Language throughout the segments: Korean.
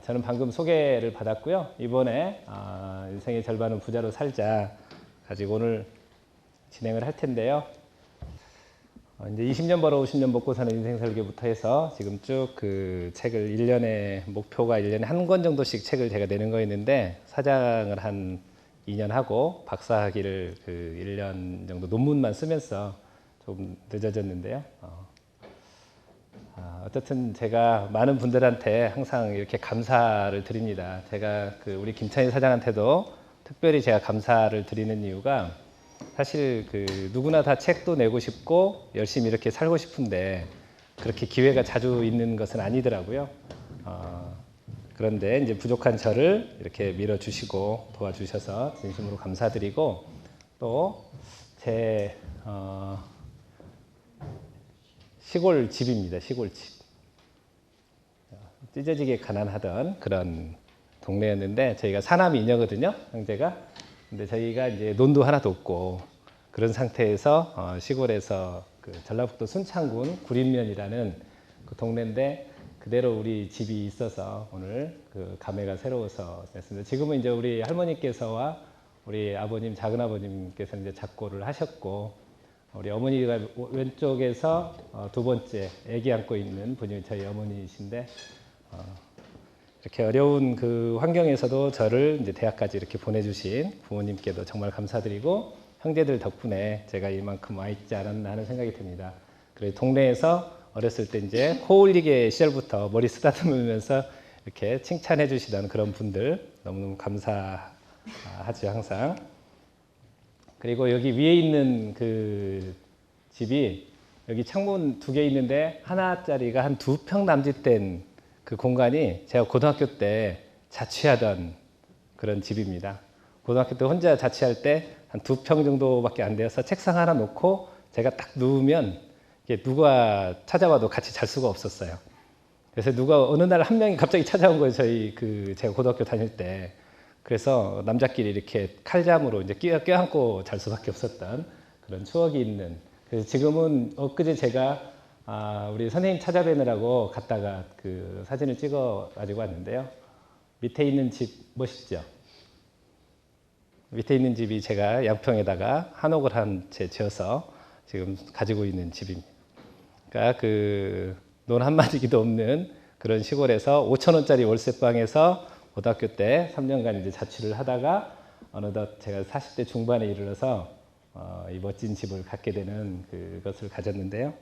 저는 방금 소개를 받았고요. 이번에 인생의 절반은 부자로 살자 가지고 오늘 진행을 할 텐데요. 이제 20년 벌어 50년 먹고 사는 인생 설계부터 해서 지금 쭉 그 책을 1년에 목표가 1년에 한 권 정도씩 책을 제가 내는 거였는데 사장을 한 2년 하고 박사학위를 그 1년 정도 논문만 쓰면서 좀 늦어졌는데요. 어쨌든 제가 많은 분들한테 항상 이렇게 감사를 드립니다. 제가 그 우리 김찬희 사장한테도 특별히 제가 감사를 드리는 이유가 사실 그 누구나 다 책도 내고 싶고 열심히 이렇게 살고 싶은데 그렇게 기회가 자주 있는 것은 아니더라고요. 그런데 이제 부족한 저를 이렇게 밀어주시고 도와주셔서 진심으로 감사드리고 또 제 시골 집입니다. 시골 집. 찢어지게 가난하던 그런 동네였는데 저희가 사남이녀거든요. 형제가. 근데 저희가 이제 논도 하나도 없고 그런 상태에서 시골에서 그 전라북도 순창군 구림면이라는 그 동네인데 그대로 우리 집이 있어서 오늘 그 감회가 새로워서 됐습니다. 지금은 이제 우리 할머니께서와 우리 아버님, 작은 아버님께서 이제 작고를 하셨고 우리 어머니가 왼쪽에서 두 번째 아기 안고 있는 분이 저희 어머니이신데 이렇게 어려운 그 환경에서도 저를 이제 대학까지 이렇게 보내주신 부모님께도 정말 감사드리고 형제들 덕분에 제가 이만큼 와 있지 않았나 하는 생각이 듭니다. 그리고 동네에서 어렸을 때 이제 코 올리게 시절부터 머리 쓰다듬으면서 이렇게 칭찬해 주시던 그런 분들 너무너무 감사하죠, 항상. 그리고 여기 위에 있는 그 집이 여기 창문 2개 있는데 하나짜리가 한 2평 남짓된 그 공간이 제가 고등학교 때 자취하던 그런 집입니다. 고등학교 때 혼자 자취할 때 한 2평 정도밖에 안 되어서 책상 하나 놓고 제가 딱 누우면 누가 찾아와도 같이 잘 수가 없었어요. 그래서 누가 어느 날 한 명이 갑자기 찾아온 거예요. 제가 고등학교 다닐 때. 그래서 남자끼리 이렇게 칼잠으로 이제 껴안고 잘 수밖에 없었던 그런 추억이 있는. 그래서 지금은 엊그제 제가 우리 선생님 찾아뵈느라고 갔다가 그 사진을 찍어 가지고 왔는데요. 밑에 있는 집 멋있죠? 밑에 있는 집이 제가 양평에다가 한옥을 한 채 지어서 지금 가지고 있는 집입니다. 그러니까 그 논 한마디도 없는 그런 시골에서 5,000원짜리 월세방에서 고등학교 때 3년간 이제 자취를 하다가 어느덧 제가 40대 중반에 이르러서 이 멋진 집을 갖게 되는 그것을 가졌는데요.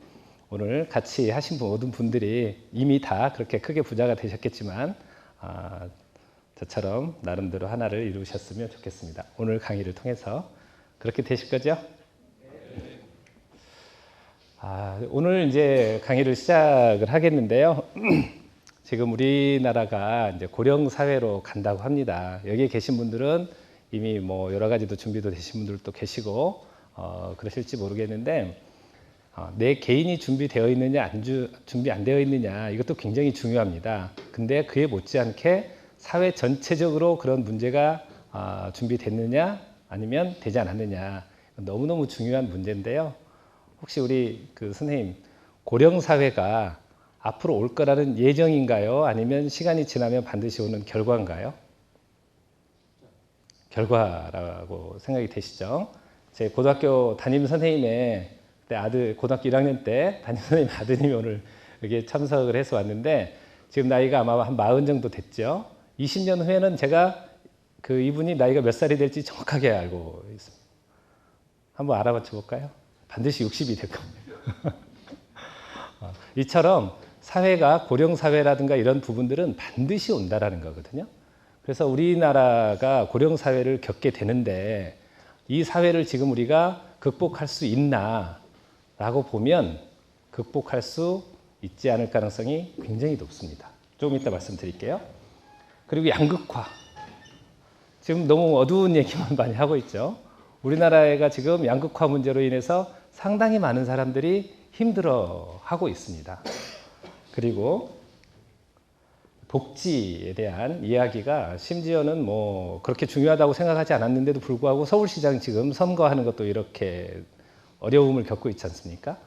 오늘 같이 하신 모든 분들이 이미 다 그렇게 크게 부자가 되셨겠지만 저처럼 나름대로 하나를 이루셨으면 좋겠습니다. 오늘 강의를 통해서 그렇게 되실 거죠? 오늘 이제 강의를 시작을 하겠는데요. 지금 우리나라가 이제 고령 사회로 간다고 합니다. 여기에 계신 분들은 이미 뭐 여러 가지도 준비도 되신 분들도 계시고 그러실지 모르겠는데 내 개인이 준비되어 있느냐 준비 안 되어 있느냐 이것도 굉장히 중요합니다. 근데 그에 못지않게 사회 전체적으로 그런 문제가 준비됐느냐 아니면 되지 않았느냐 너무너무 중요한 문제인데요. 혹시 우리 그 선생님 고령 사회가 앞으로 올 거라는 예정인가요? 아니면 시간이 지나면 반드시 오는 결과인가요? 결과라고 생각이 되시죠? 제 고등학교 담임 선생님의 고등학교 1학년 때 담임 선생님 아드님이 오늘 여기에 참석을 해서 왔는데 지금 나이가 아마 한 40 정도 됐죠. 20년 후에는 제가 그 이분이 나이가 몇 살이 될지 정확하게 알고 있습니다. 한번 알아맞혀 볼까요? 반드시 60이 될 겁니다. 이처럼 사회가 고령사회라든가 이런 부분들은 반드시 온다라는 거거든요. 그래서 우리나라가 고령사회를 겪게 되는데 이 사회를 지금 우리가 극복할 수 있나 라고 보면 극복할 수 있지 않을 가능성이 굉장히 높습니다. 조금 이따 말씀드릴게요. 그리고 양극화. 지금 너무 어두운 얘기만 많이 하고 있죠. 우리나라가 지금 양극화 문제로 인해서 상당히 많은 사람들이 힘들어하고 있습니다. 그리고 복지에 대한 이야기가 심지어는 뭐 그렇게 중요하다고 생각하지 않았는데도 불구하고 서울시장 지금 선거하는 것도 이렇게 어려움을 겪고 있지 않습니까?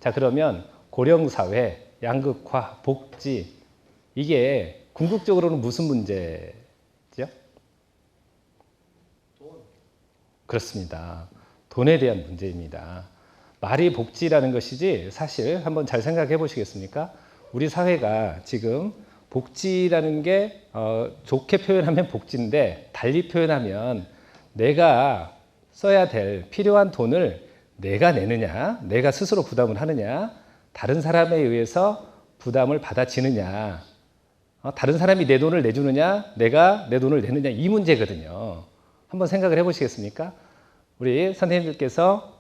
자, 그러면 고령사회, 양극화, 복지 이게 궁극적으로는 무슨 문제죠? 그렇습니다. 돈에 대한 문제입니다. 말이 복지라는 것이지 사실 한번 잘 생각해 보시겠습니까? 우리 사회가 지금 복지라는 게 좋게 표현하면 복지인데 달리 표현하면 내가 써야 될 필요한 돈을 내가 내느냐, 내가 스스로 부담을 하느냐, 다른 사람에 의해서 부담을 받아지느냐, 다른 사람이 내 돈을 내주느냐, 내가 내 돈을 내느냐, 이 문제거든요. 한번 생각을 해보시겠습니까? 우리 선생님들께서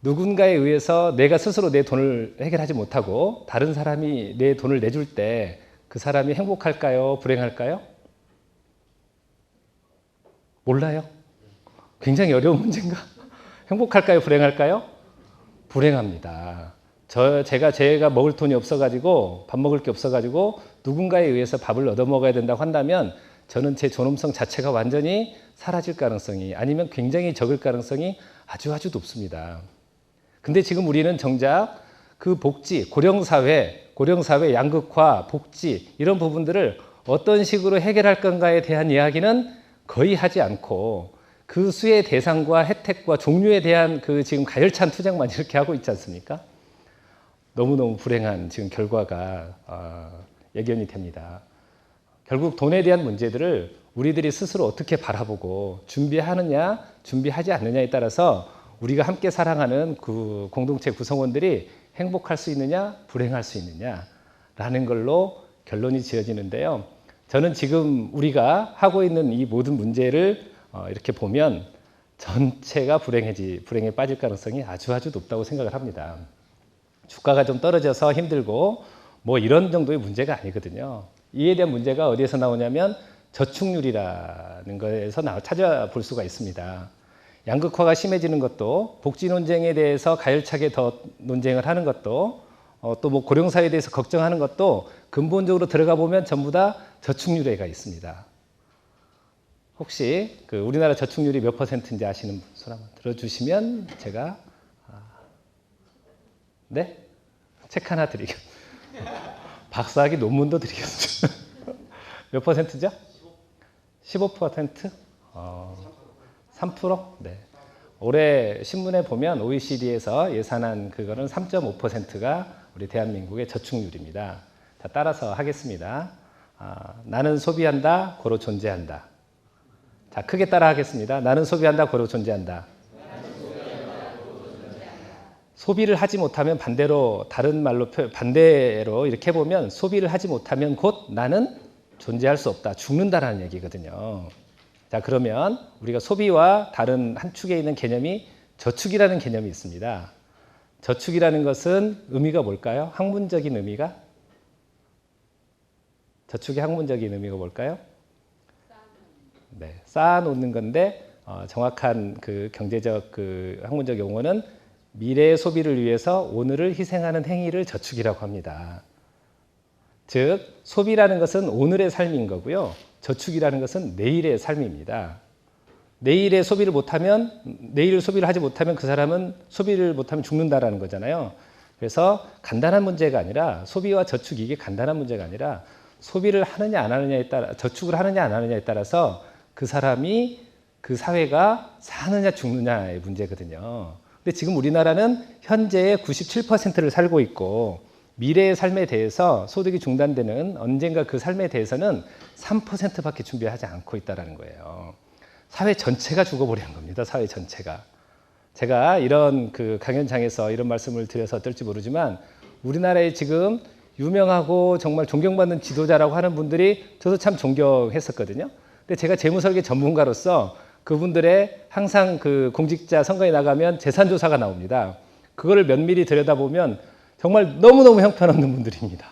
누군가에 의해서 내가 스스로 내 돈을 해결하지 못하고 다른 사람이 내 돈을 내줄 때 그 사람이 행복할까요? 불행할까요? 몰라요. 굉장히 어려운 문제인가? 행복할까요? 불행할까요? 불행합니다. 제가 먹을 돈이 없어가지고 밥 먹을 게 없어가지고 누군가에 의해서 밥을 얻어 먹어야 된다고 한다면 저는 제 존엄성 자체가 완전히 사라질 가능성이 아니면 굉장히 적을 가능성이 아주 높습니다. 근데 지금 우리는 정작 그 복지, 고령사회 양극화, 복지 이런 부분들을 어떤 식으로 해결할 건가에 대한 이야기는 거의 하지 않고 그 수의 대상과 혜택과 종류에 대한 그 지금 가열찬 투쟁만 이렇게 하고 있지 않습니까? 너무너무 불행한 지금 결과가 예견이 됩니다. 결국 돈에 대한 문제들을 우리들이 스스로 어떻게 바라보고 준비하느냐, 준비하지 않느냐에 따라서 우리가 함께 사랑하는 그 공동체 구성원들이 행복할 수 있느냐, 불행할 수 있느냐라는 걸로 결론이 지어지는데요. 저는 지금 우리가 하고 있는 이 모든 문제를 이렇게 보면 전체가 불행에 빠질 가능성이 아주 높다고 생각을 합니다. 주가가 좀 떨어져서 힘들고 뭐 이런 정도의 문제가 아니거든요. 이에 대한 문제가 어디에서 나오냐면 저축률이라는 것에서 찾아볼 수가 있습니다. 양극화가 심해지는 것도 복지 논쟁에 대해서 가열차게 더 논쟁을 하는 것도 또 뭐 고령사회에 대해서 걱정하는 것도 근본적으로 들어가 보면 전부 다 저축률에가 있습니다. 혹시 그 우리나라 저축률이 몇 %인지 아시는 분 손 한번 들어주시면 제가 네? 책 하나 드리겠습니다. 박사학위 논문도 드리겠습니다. 몇 %죠? 15%? 3%? 네. 올해 신문에 보면 OECD에서 예산한 그거는 3.5%가 우리 대한민국의 저축률입니다. 자, 따라서 하겠습니다. 나는 소비한다, 고로 존재한다. 자, 크게 따라 하겠습니다. 나는 소비한다, 고로 존재한다. 소비를 하지 못하면 반대로 다른 말로 반대로 이렇게 해보면 소비를 하지 못하면 곧 나는 존재할 수 없다. 죽는다라는 얘기거든요. 자, 그러면 우리가 소비와 다른 한 축에 있는 개념이 저축이라는 개념이 있습니다. 저축이라는 것은 의미가 뭘까요? 학문적인 의미가? 저축의 학문적인 의미가 뭘까요? 네, 쌓아놓는 건데 정확한 그 경제적 그 학문적 용어는 미래의 소비를 위해서 오늘을 희생하는 행위를 저축이라고 합니다. 즉 소비라는 것은 오늘의 삶인 거고요. 저축이라는 것은 내일의 삶입니다. 내일의 소비를 못하면 내일 소비를 하지 못하면 그 사람은 소비를 못하면 죽는다라는 거잖아요. 그래서 간단한 문제가 아니라 소비와 저축 이게 간단한 문제가 아니라 소비를 하느냐 안 하느냐에 따라 저축을 하느냐 안 하느냐에 따라서 그 사람이 그 사회가 사느냐 죽느냐의 문제거든요. 근데 지금 우리나라는 현재의 97%를 살고 있고 미래의 삶에 대해서 소득이 중단되는 언젠가 그 삶에 대해서는 3%밖에 준비하지 않고 있다는 거예요. 사회 전체가 죽어버리는 겁니다. 사회 전체가. 제가 이런 그 강연장에서 이런 말씀을 드려서 어떨지 모르지만 우리나라에 지금 유명하고 정말 존경받는 지도자라고 하는 분들이 저도 참 존경했었거든요. 근데 제가 재무설계 전문가로서 그분들의 항상 그 공직자 선거에 나가면 재산조사가 나옵니다. 그거를 면밀히 들여다보면 정말 너무너무 형편없는 분들입니다.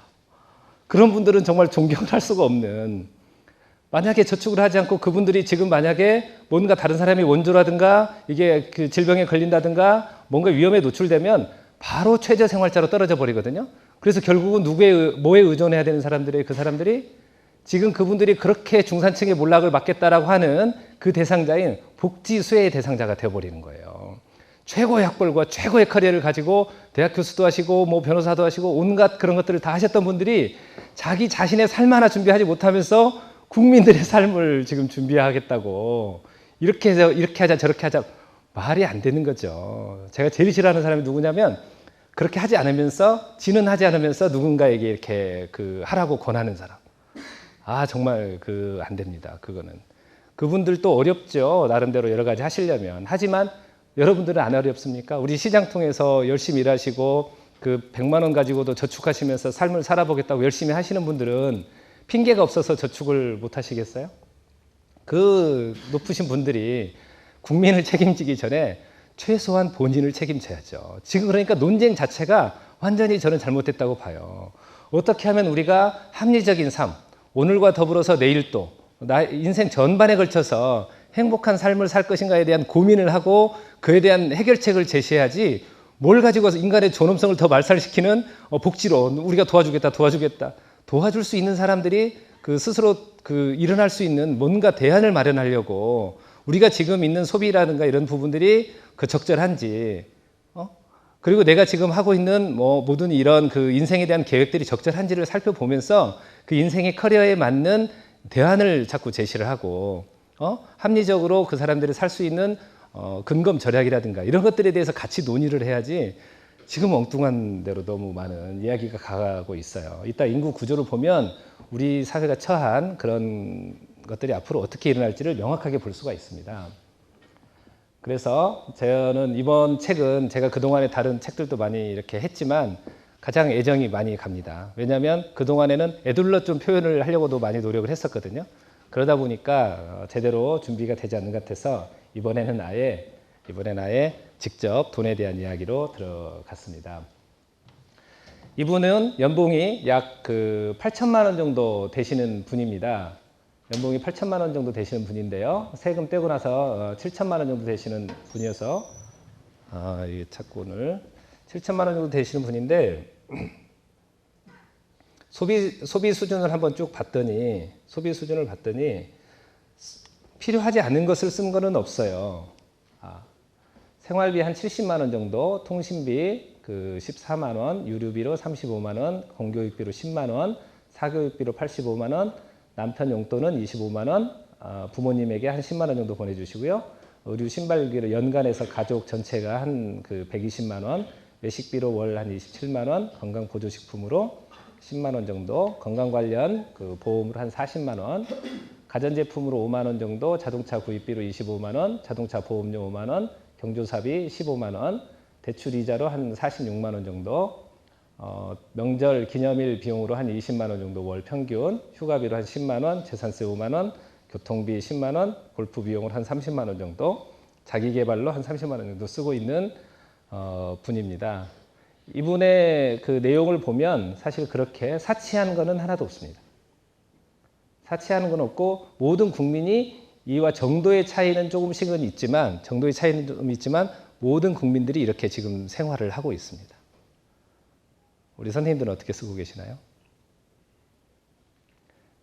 그런 분들은 정말 존경을 할 수가 없는, 만약에 저축을 하지 않고 그분들이 지금 만약에 뭔가 다른 사람이 원조라든가 이게 그 질병에 걸린다든가 뭔가 위험에 노출되면 바로 최저생활자로 떨어져 버리거든요. 그래서 결국은 뭐에 의존해야 되는 사람들이 그 사람들이 지금 그분들이 그렇게 중산층의 몰락을 막겠다라고 하는 그 대상자인 복지수혜의 대상자가 되어버리는 거예요. 최고의 학벌과 최고의 커리어를 가지고 대학 교수도 하시고 뭐 변호사도 하시고 온갖 그런 것들을 다 하셨던 분들이 자기 자신의 삶 하나 준비하지 못하면서 국민들의 삶을 지금 준비하겠다고 이렇게 해서 이렇게 하자 저렇게 하자 말이 안 되는 거죠. 제가 제일 싫어하는 사람이 누구냐면 그렇게 하지 않으면서 지는 하지 않으면서 누군가에게 이렇게 그 하라고 권하는 사람. 아 정말 그 안 됩니다. 그거는 그분들도 어렵죠. 나름대로 여러 가지 하시려면. 하지만 여러분들은 안 어렵습니까? 우리 시장 통해서 열심히 일하시고 그 100만 원 가지고도 저축하시면서 삶을 살아보겠다고 열심히 하시는 분들은 핑계가 없어서 저축을 못 하시겠어요? 그 높으신 분들이 국민을 책임지기 전에 최소한 본인을 책임져야죠. 지금 그러니까 논쟁 자체가 완전히 저는 잘못됐다고 봐요. 어떻게 하면 우리가 합리적인 삶, 오늘과 더불어서 내일도 나 인생 전반에 걸쳐서 행복한 삶을 살 것인가에 대한 고민을 하고 그에 대한 해결책을 제시해야지 뭘 가지고 인간의 존엄성을 더 말살시키는 복지로 우리가 도와주겠다 도와줄 수 있는 사람들이 그 스스로 그 일어날 수 있는 뭔가 대안을 마련하려고 우리가 지금 있는 소비라든가 이런 부분들이 그 적절한지 그리고 내가 지금 하고 있는 뭐 모든 이런 그 인생에 대한 계획들이 적절한지를 살펴보면서 그 인생의 커리어에 맞는 대안을 자꾸 제시를 하고 합리적으로 그 사람들이 살 수 있는 근검 절약이라든가 이런 것들에 대해서 같이 논의를 해야지 지금 엉뚱한 대로 너무 많은 이야기가 가고 있어요. 이따 인구 구조를 보면 우리 사회가 처한 그런 것들이 앞으로 어떻게 일어날지를 명확하게 볼 수가 있습니다. 그래서 저는 이번 책은 제가 그동안에 다른 책들도 많이 이렇게 했지만 가장 애정이 많이 갑니다. 왜냐하면 그동안에는 애둘러 좀 표현을 하려고도 많이 노력을 했었거든요. 그러다 보니까 제대로 준비가 되지 않는 것 같아서 이번에는 아예 직접 돈에 대한 이야기로 들어갔습니다. 이분은 연봉이 약 그 8천만 원 정도 되시는 분입니다. 연봉이 8천만 원 정도 되시는 분인데요. 세금 떼고 나서 7천만 원 정도 되시는 분이어서 이 자꾸 오늘 7천만 원 정도 되시는 분인데 소비 수준을 한번 쭉 봤더니 필요하지 않은 것을 쓴 거는 없어요. 생활비 한 70만 원 정도, 통신비 그 14만 원, 유류비로 35만 원, 공교육비로 10만 원, 사교육비로 85만 원, 남편 용돈은 25만 원, 부모님에게 한 10만 원 정도 보내주시고요. 의류 신발비로 연간해서 가족 전체가 한 그 120만 원, 외식비로 월 한 27만 원, 건강보조식품으로 10만 원 정도, 건강 관련 그 보험으로 한 40만 원, 가전제품으로 5만 원 정도, 자동차 구입비로 25만 원, 자동차 보험료 5만 원, 경조사비 15만 원, 대출 이자로 한 46만 원 정도, 명절 기념일 비용으로 한 20만 원 정도 월 평균, 휴가비로 한 10만 원, 재산세 5만 원, 교통비 10만 원, 골프 비용으로 한 30만 원 정도, 자기 개발로 한 30만 원 정도 쓰고 있는 분입니다. 이분의 그 내용을 보면 사실 그렇게 사치한 거는 하나도 없습니다. 사치하는 건 없고 모든 국민이 이와 정도의 차이는 조금씩은 있지만 모든 국민들이 이렇게 지금 생활을 하고 있습니다. 우리 선생님들은 어떻게 쓰고 계시나요?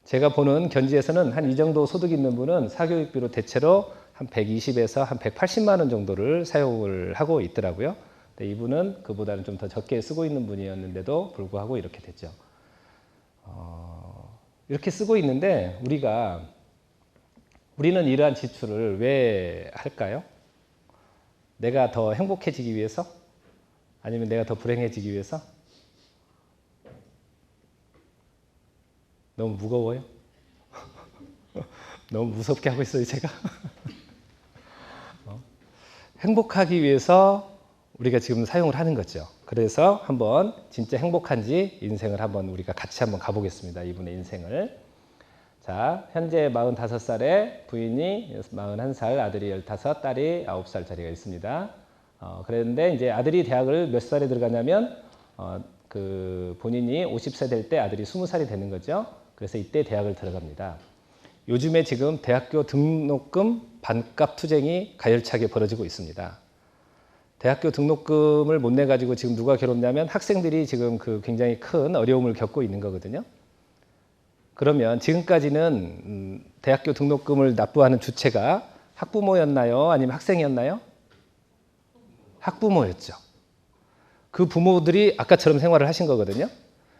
제가 보는 견지에서는 한 이 정도 소득 있는 분은 사교육비로 대체로 한 120에서 한 180만 원 정도를 사용을 하고 있더라고요. 근데 이분은 그보다는 좀 더 적게 쓰고 있는 분이었는데도 불구하고 이렇게 됐죠. 이렇게 쓰고 있는데 우리는 이러한 지출을 왜 할까요? 내가 더 행복해지기 위해서? 아니면 내가 더 불행해지기 위해서? 너무 무거워요? 너무 무섭게 하고 있어요, 제가? 행복하기 위해서 우리가 지금 사용을 하는 거죠. 그래서 한번 진짜 행복한지 인생을 한번 우리가 같이 한번 가보겠습니다. 이분의 인생을. 자, 현재 45살에 부인이 41살, 아들이 15, 딸이 9살짜리가 있습니다. 그런데 이제 아들이 대학을 몇 살에 들어가냐면 그 본인이 50세 될 때 아들이 20살이 되는 거죠. 그래서 이때 대학을 들어갑니다. 요즘에 지금 대학교 등록금 반값 투쟁이 가열차게 벌어지고 있습니다. 대학교 등록금을 못 내가지고 지금 누가 괴롭냐면 학생들이 지금 그 굉장히 큰 어려움을 겪고 있는 거거든요. 그러면 지금까지는 대학교 등록금을 납부하는 주체가 학부모였나요? 아니면 학생이었나요? 학부모였죠. 그 부모들이 아까처럼 생활을 하신 거거든요.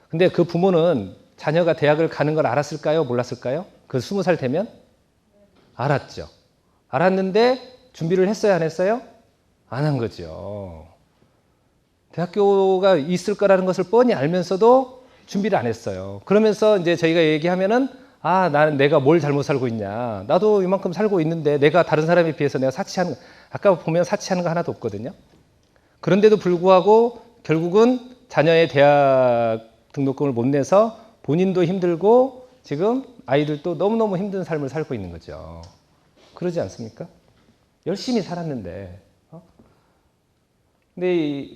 근데 그 부모는 자녀가 대학을 가는 걸 알았을까요? 몰랐을까요? 그 20살 되면? 알았죠. 알았는데 준비를 했어요? 안 했어요? 안 한 거죠. 대학교가 있을 거라는 것을 뻔히 알면서도 준비를 안 했어요. 그러면서 이제 저희가 얘기하면은 나는 내가 뭘 잘못 살고 있냐. 나도 이만큼 살고 있는데 내가 다른 사람에 비해서 내가 사치하는, 아까 보면 사치하는 거 하나도 없거든요. 그런데도 불구하고 결국은 자녀의 대학 등록금을 못 내서 본인도 힘들고 지금 아이들도 너무너무 힘든 삶을 살고 있는 거죠. 그러지 않습니까? 열심히 살았는데. 근데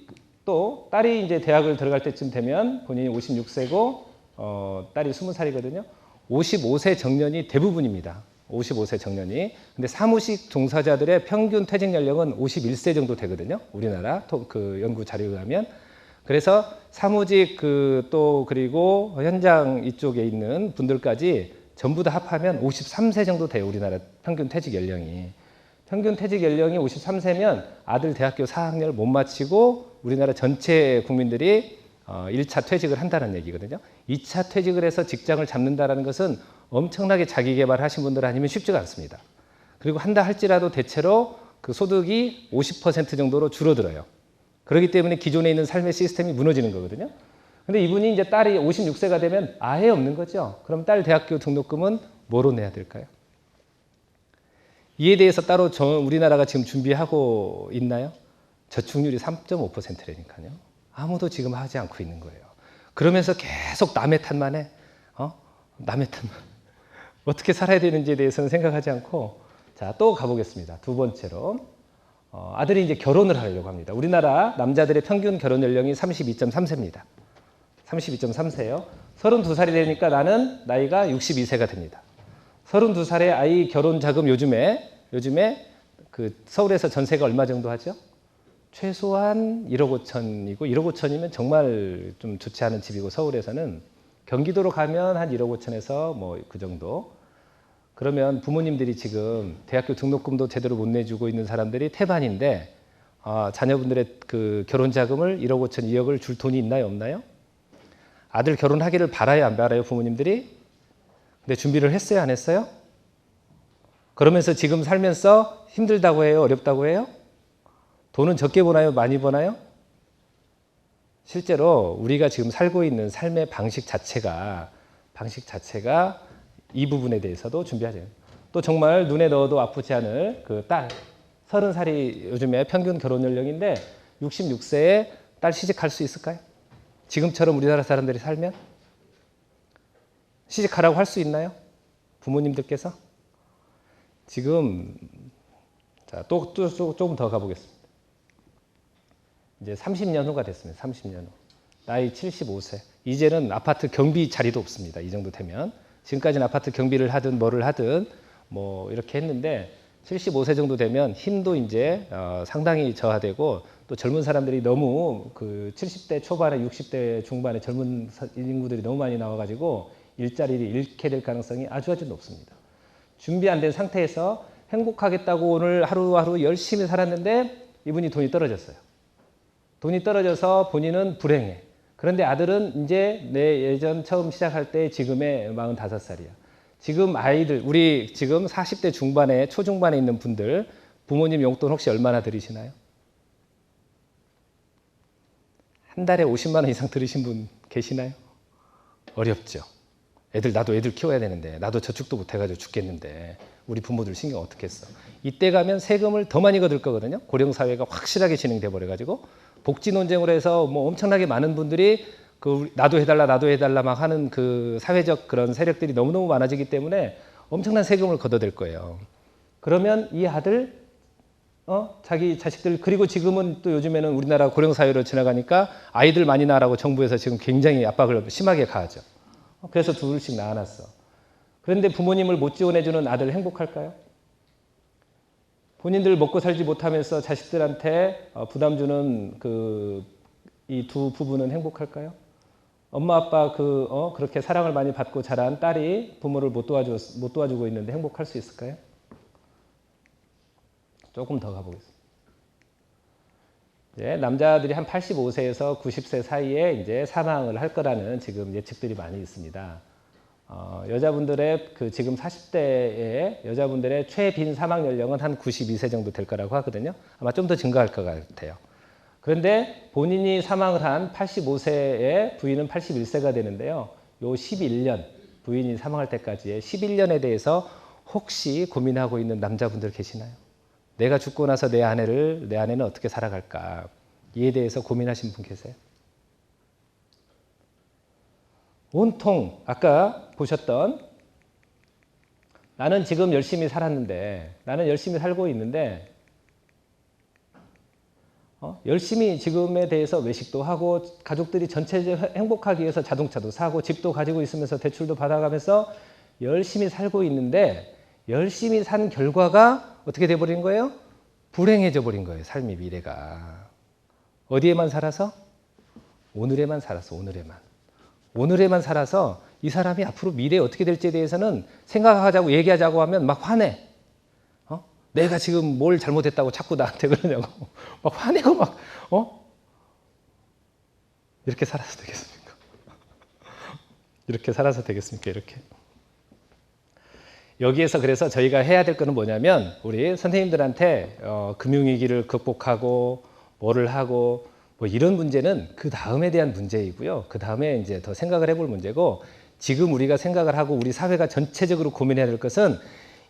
또 딸이 이제 대학을 들어갈 때쯤 되면 본인이 56세고 딸이 20살이거든요. 55세 정년이 대부분입니다. 55세 정년이. 근데 사무직 종사자들의 평균 퇴직 연령은 51세 정도 되거든요. 우리나라 그 연구 자료에 의하면. 그래서 사무직 그리고 현장 이쪽에 있는 분들까지 전부 다 합하면 53세 정도 돼요. 우리나라 평균 퇴직 연령이. 평균 퇴직 연령이 53세면 아들 대학교 4학년을 못 마치고 우리나라 전체 국민들이 1차 퇴직을 한다는 얘기거든요. 2차 퇴직을 해서 직장을 잡는다는 것은 엄청나게 자기 개발하신 분들 아니면 쉽지가 않습니다. 그리고 한다 할지라도 대체로 그 소득이 50% 정도로 줄어들어요. 그렇기 때문에 기존에 있는 삶의 시스템이 무너지는 거거든요. 근데 이분이 이제 딸이 56세가 되면 아예 없는 거죠. 그럼 딸 대학교 등록금은 뭐로 내야 될까요? 이에 대해서 따로 우리나라가 지금 준비하고 있나요? 저축률이 3.5%라니까요. 아무도 지금 하지 않고 있는 거예요. 그러면서 계속 남의 탓만 해. 남의 탓만. 어떻게 살아야 되는지에 대해서는 생각하지 않고, 자, 또 가보겠습니다. 두 번째로. 아들이 이제 결혼을 하려고 합니다. 우리나라 남자들의 평균 결혼 연령이 32.3세입니다. 32.3세예요. 32살이 되니까 나는 나이가 62세가 됩니다. 32살에 아이 결혼 자금 요즘에 그 서울에서 전세가 얼마 정도 하죠? 최소한 1억 5천이고 1억 5천이면 정말 좀 좋지 않은 집이고 서울에서는 경기도로 가면 한 1억 5천에서 뭐 그 정도. 그러면 부모님들이 지금 대학교 등록금도 제대로 못 내주고 있는 사람들이 태반인데 자녀분들의 그 결혼 자금을 1억 5천, 2억을 줄 돈이 있나요, 없나요? 아들 결혼하기를 바라요, 안 바라요, 부모님들이? 근데 준비를 했어요, 안 했어요? 그러면서 지금 살면서 힘들다고 해요, 어렵다고 해요? 돈은 적게 버나요, 많이 버나요? 실제로 우리가 지금 살고 있는 삶의 방식 자체가 이 부분에 대해서도 준비하죠. 또 정말 눈에 넣어도 아프지 않을 그 딸, 30살이 요즘에 평균 결혼 연령인데 66세에 딸 시집갈 수 있을까요? 지금처럼 우리나라 사람들이 살면? 시집가라고 할 수 있나요? 부모님들께서? 지금, 자, 또 조금 더 가보겠습니다. 이제 30년 후가 됐습니다. 30년 후. 나이 75세. 이제는 아파트 경비 자리도 없습니다. 이 정도 되면. 지금까지는 아파트 경비를 하든 뭐를 하든 뭐 이렇게 했는데 75세 정도 되면 힘도 이제 상당히 저하되고 또 젊은 사람들이 너무 그 70대 초반에 60대 중반에 젊은 인구들이 너무 많이 나와가지고 일자리를 잃게 될 가능성이 아주 높습니다. 준비 안 된 상태에서 행복하겠다고 오늘 하루하루 열심히 살았는데 이분이 돈이 떨어졌어요. 돈이 떨어져서 본인은 불행해. 그런데 아들은 이제 내 예전 처음 시작할 때 지금의 45살이야. 지금 아이들, 우리 지금 40대 중반에, 초중반에 있는 분들, 부모님 용돈 혹시 얼마나 들이시나요? 한 달에 50만 원 이상 들으신 분 계시나요? 어렵죠. 나도 애들 키워야 되는데, 나도 저축도 못 해가지고 죽겠는데, 우리 부모들 신경 어떻게 했어? 이때 가면 세금을 더 많이 거둘 거거든요. 고령사회가 확실하게 진행돼 버려가지고, 복지 논쟁으로 해서 뭐 엄청나게 많은 분들이 나도 해달라 막 하는 그 사회적 그런 세력들이 너무너무 많아지기 때문에 엄청난 세금을 걷어댈 거예요. 그러면 이 아들, 자기 자식들, 그리고 지금은 또 요즘에는 우리나라 고령사회로 지나가니까 아이들 많이 낳으라고 정부에서 지금 굉장히 압박을 심하게 가하죠. 그래서 둘씩 낳아놨어. 그런데 부모님을 못 지원해주는 아들 행복할까요? 본인들 먹고 살지 못하면서 자식들한테 부담 주는 이 두 부부는 행복할까요? 엄마 아빠 그렇게 사랑을 많이 받고 자란 딸이 부모를 못 도와주고 있는데 행복할 수 있을까요? 조금 더 가보겠습니다. 이제 남자들이 한 85세에서 90세 사이에 이제 사망을 할 거라는 지금 예측들이 많이 있습니다. 여자분들의 그 지금 40대의 여자분들의 최빈 사망 연령은 한 92세 정도 될 거라고 하거든요. 아마 좀 더 증가할 것 같아요. 그런데 본인이 사망을 한 85세에 부인은 81세가 되는데요. 요 11년, 부인이 사망할 때까지의 11년에 대해서 혹시 고민하고 있는 남자분들 계시나요? 내가 죽고 나서 내 아내는 어떻게 살아갈까? 이에 대해서 고민하신 분 계세요? 온통 아까 보셨던 나는 지금 열심히 살았는데, 나는 열심히 살고 있는데 열심히 지금에 대해서 외식도 하고 가족들이 전체적으로 행복하기 위해서 자동차도 사고 집도 가지고 있으면서 대출도 받아가면서 열심히 살고 있는데 열심히 산 결과가 어떻게 돼버린 거예요? 불행해져 버린 거예요. 삶의 미래가. 어디에만 살아서? 오늘에만 살았어. 오늘에만 살아서 이 사람이 앞으로 미래에 어떻게 될지에 대해서는 생각하자고 얘기하자고 하면 막 화내. 내가 지금 뭘 잘못했다고 자꾸 나한테 그러냐고 막 화내고 막 이렇게 살아서 되겠습니까? 이렇게 살아서 되겠습니까? 이렇게. 여기에서 그래서 저희가 해야 될 거는 뭐냐면 우리 선생님들한테 금융위기를 극복하고 뭐를 하고 뭐 이런 문제는 그 다음에 대한 문제이고요. 그 다음에 이제 더 생각을 해볼 문제고 지금 우리가 생각을 하고 우리 사회가 전체적으로 고민해야 될 것은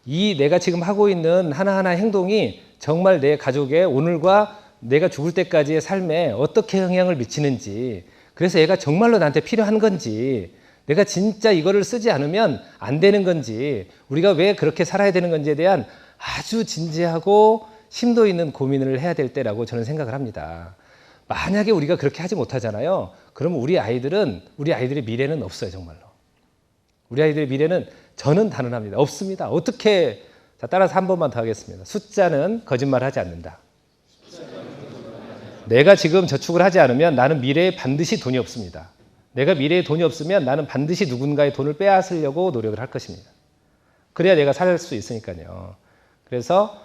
이 내가 지금 하고 있는 하나하나 행동이 정말 내 가족의 오늘과 내가 죽을 때까지의 삶에 어떻게 영향을 미치는지 그래서 얘가 정말로 나한테 필요한 건지 내가 진짜 이거를 쓰지 않으면 안 되는 건지 우리가 왜 그렇게 살아야 되는 건지에 대한 아주 진지하고 심도 있는 고민을 해야 될 때라고 저는 생각을 합니다. 만약에 우리가 그렇게 하지 못하잖아요. 그러면 우리 아이들의 미래는 없어요. 정말로. 우리 아이들의 미래는 저는 단언합니다. 없습니다. 어떻게 자, 따라서 한 번만 더 하겠습니다. 숫자는 거짓말하지 않는다. 내가 지금 저축을 하지 않으면 나는 미래에 반드시 돈이 없습니다. 내가 미래에 돈이 없으면 나는 반드시 누군가의 돈을 빼앗으려고 노력을 할 것입니다. 그래야 내가 살 수 있으니까요. 그래서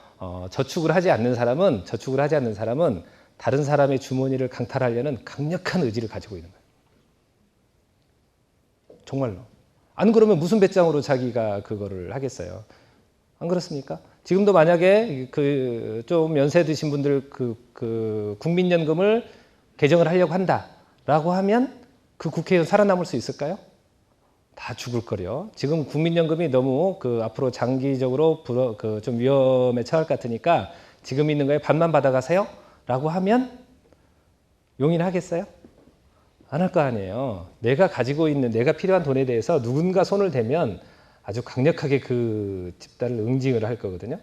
저축을 하지 않는 사람은 다른 사람의 주머니를 강탈하려는 강력한 의지를 가지고 있는 거예요. 정말로. 안 그러면 무슨 배짱으로 자기가 그거를 하겠어요. 안 그렇습니까? 지금도 만약에 좀 연세 드신 분들 국민연금을 개정을 하려고 한다라고 하면 그 국회의원 살아남을 수 있을까요? 다 죽을 거려. 지금 국민연금이 너무 앞으로 장기적으로 좀 위험에 처할 것 같으니까 지금 있는 거에 반만 받아가세요? 라고 하면 용인하겠어요? 안 할 거 아니에요. 내가 가지고 있는 내가 필요한 돈에 대해서 누군가 손을 대면 아주 강력하게 그 집단을 응징을 할 거거든요.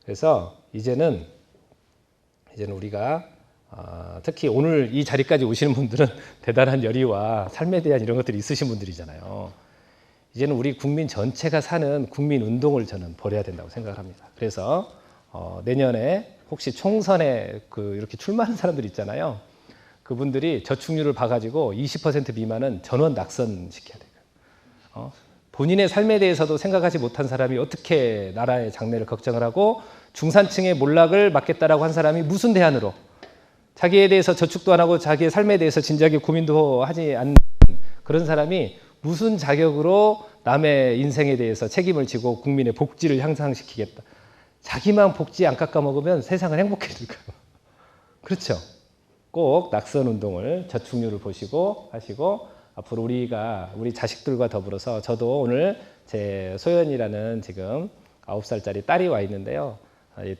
그래서 이제는 우리가 특히 오늘 이 자리까지 오시는 분들은 대단한 열의와 삶에 대한 이런 것들이 있으신 분들이잖아요. 이제는 우리 국민 전체가 사는 국민 운동을 저는 벌여야 된다고 생각을 합니다. 그래서 내년에 혹시 총선에 이렇게 출마하는 사람들 있잖아요. 그분들이 저축률을 봐가지고 20% 미만은 전원 낙선시켜야 돼요. 본인의 삶에 대해서도 생각하지 못한 사람이 어떻게 나라의 장래를 걱정을 하고 중산층의 몰락을 막겠다라고 한 사람이 무슨 대안으로 자기에 대해서 저축도 안 하고 자기의 삶에 대해서 진지하게 고민도 하지 않는 그런 사람이 무슨 자격으로 남의 인생에 대해서 책임을 지고 국민의 복지를 향상시키겠다. 자기만 복지 안 깎아먹으면 세상은 행복해질 거예요. 그렇죠? 꼭 낙선운동을 저축률을 보시고 하시고 앞으로 우리 자식들과 더불어서 저도 오늘 제 소연이라는 지금 9살짜리 딸이 와 있는데요.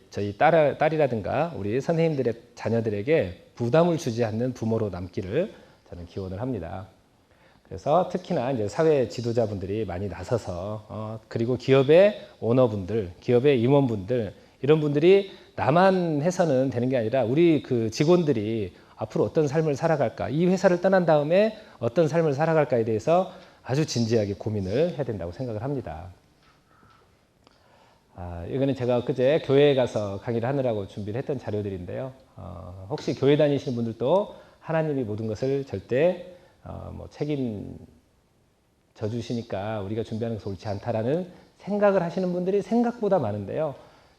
저희 딸이라든가 우리 선생님들의 자녀들에게 부담을 주지 않는 부모로 남기를 저는 기원을 합니다. 그래서 특히나 이제 사회 지도자분들이 많이 나서서 그리고 기업의 오너분들, 기업의 임원분들 이런 분들이 나만 해서는 되는 게 아니라 우리 직원들이 앞으로 어떤 삶을 살아갈까, 이 회사를 떠난 다음에 어떤 삶을 살아갈까에 대해서 아주 진지하게 고민을 해야 된다고 생각을 합니다. 이거는 제가 그제 교회에 가서 강의를 하느라고 준비를 했던 자료들인데요. 혹시 교회 다니시는 분들도 하나님이 모든 것을 절대 책임져 주시니까 우리가 준비하는 것이 옳지 않다라는 생각을 하시는 분들이 생각보다 많은데요.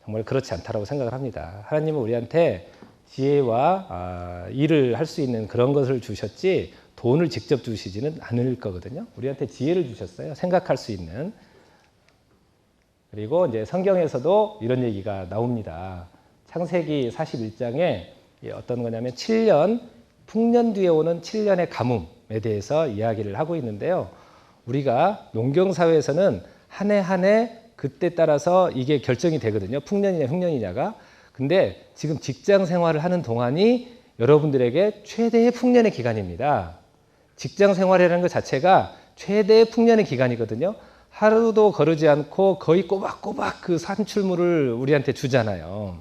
정말 그렇지 않다라고 생각을 합니다. 하나님은 우리한테 지혜와 일을 할 수 있는 그런 것을 주셨지 돈을 직접 주시지는 않을 거거든요. 우리한테 지혜를 주셨어요. 생각할 수 있는. 그리고 이제 성경에서도 이런 얘기가 나옵니다. 창세기 41장에 어떤 거냐면 7년, 풍년 뒤에 오는 7년의 가뭄에 대해서 이야기를 하고 있는데요. 우리가 농경사회에서는 한 해 한 해 그때 따라서 이게 결정이 되거든요. 풍년이냐 흉년이냐가. 근데 지금 직장 생활을 하는 동안이 여러분들에게 최대의 풍년의 기간입니다. 직장 생활이라는 것 자체가 최대의 풍년의 기간이거든요. 하루도 거르지 않고 거의 꼬박꼬박 그 산출물을 우리한테 주잖아요.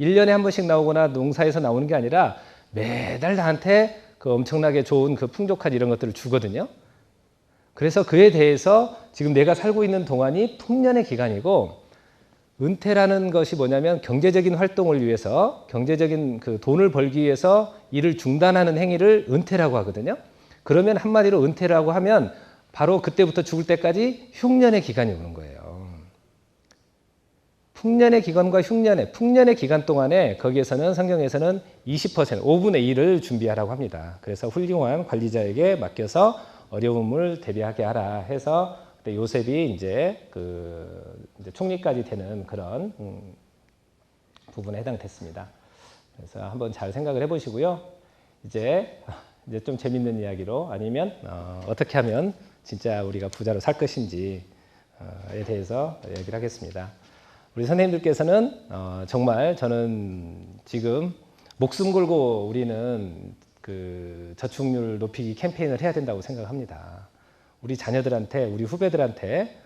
1년에 한 번씩 나오거나 농사에서 나오는 게 아니라 매달 나한테 그 엄청나게 좋은 그 풍족한 이런 것들을 주거든요. 그래서 그에 대해서 지금 내가 살고 있는 동안이 풍년의 기간이고, 은퇴라는 것이 뭐냐면 경제적인 활동을 위해서, 경제적인 그 돈을 벌기 위해서 일을 중단하는 행위를 은퇴라고 하거든요. 그러면 한마디로 은퇴라고 하면 바로 그때부터 죽을 때까지 흉년의 기간이 오는 거예요. 풍년의 기간과 흉년의, 풍년의 기간 동안에 거기에서는 성경에서는 20%, 5분의 1을 준비하라고 합니다. 그래서 훌륭한 관리자에게 맡겨서 어려움을 대비하게 하라 해서 그때 요셉이 이제 이제 총리까지 되는 그런 부분에 해당됐습니다. 그래서 한번 잘 생각을 해보시고요. 이제 좀 재밌는 이야기로, 아니면 어떻게 하면 진짜 우리가 부자로 살 것인지에 대해서 얘기를 하겠습니다. 우리 선생님들께서는 정말 저는 지금 목숨 걸고 우리는 그 저축률 높이기 캠페인을 해야 된다고 생각합니다. 우리 자녀들한테, 우리 후배들한테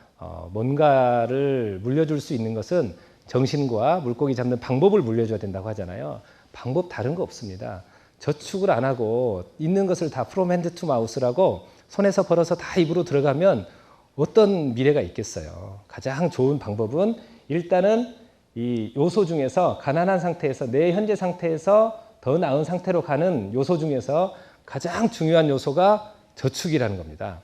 뭔가를 물려줄 수 있는 것은 정신과 물고기 잡는 방법을 물려줘야 된다고 하잖아요. 방법 다른 거 없습니다. 저축을 안 하고 있는 것을 다 프롬 핸드 투 마우스라고 손에서 벌어서 다 입으로 들어가면 어떤 미래가 있겠어요. 가장 좋은 방법은 일단은 이 요소 중에서, 가난한 상태에서 내 현재 상태에서 더 나은 상태로 가는 요소 중에서 가장 중요한 요소가 저축이라는 겁니다.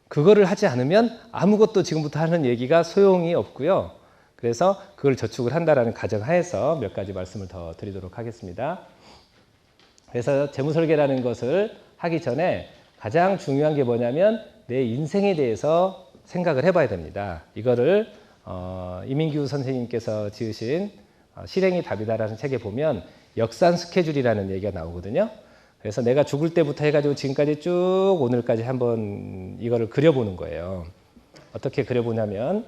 그거를 하지 않으면 아무것도 지금부터 하는 얘기가 소용이 없고요. 그래서 그걸 저축을 한다라는 가정하에서 몇 가지 말씀을 더 드리도록 하겠습니다. 그래서 재무설계라는 것을 하기 전에 가장 중요한 게 뭐냐면 내 인생에 대해서 생각을 해봐야 됩니다. 이거를 이민규 선생님께서 지으신 실행이 답이다라는 책에 보면 역산 스케줄이라는 얘기가 나오거든요. 그래서 내가 죽을 때부터 해가지고 지금까지 쭉 오늘까지 한번 이거를 그려보는 거예요. 어떻게 그려보냐면,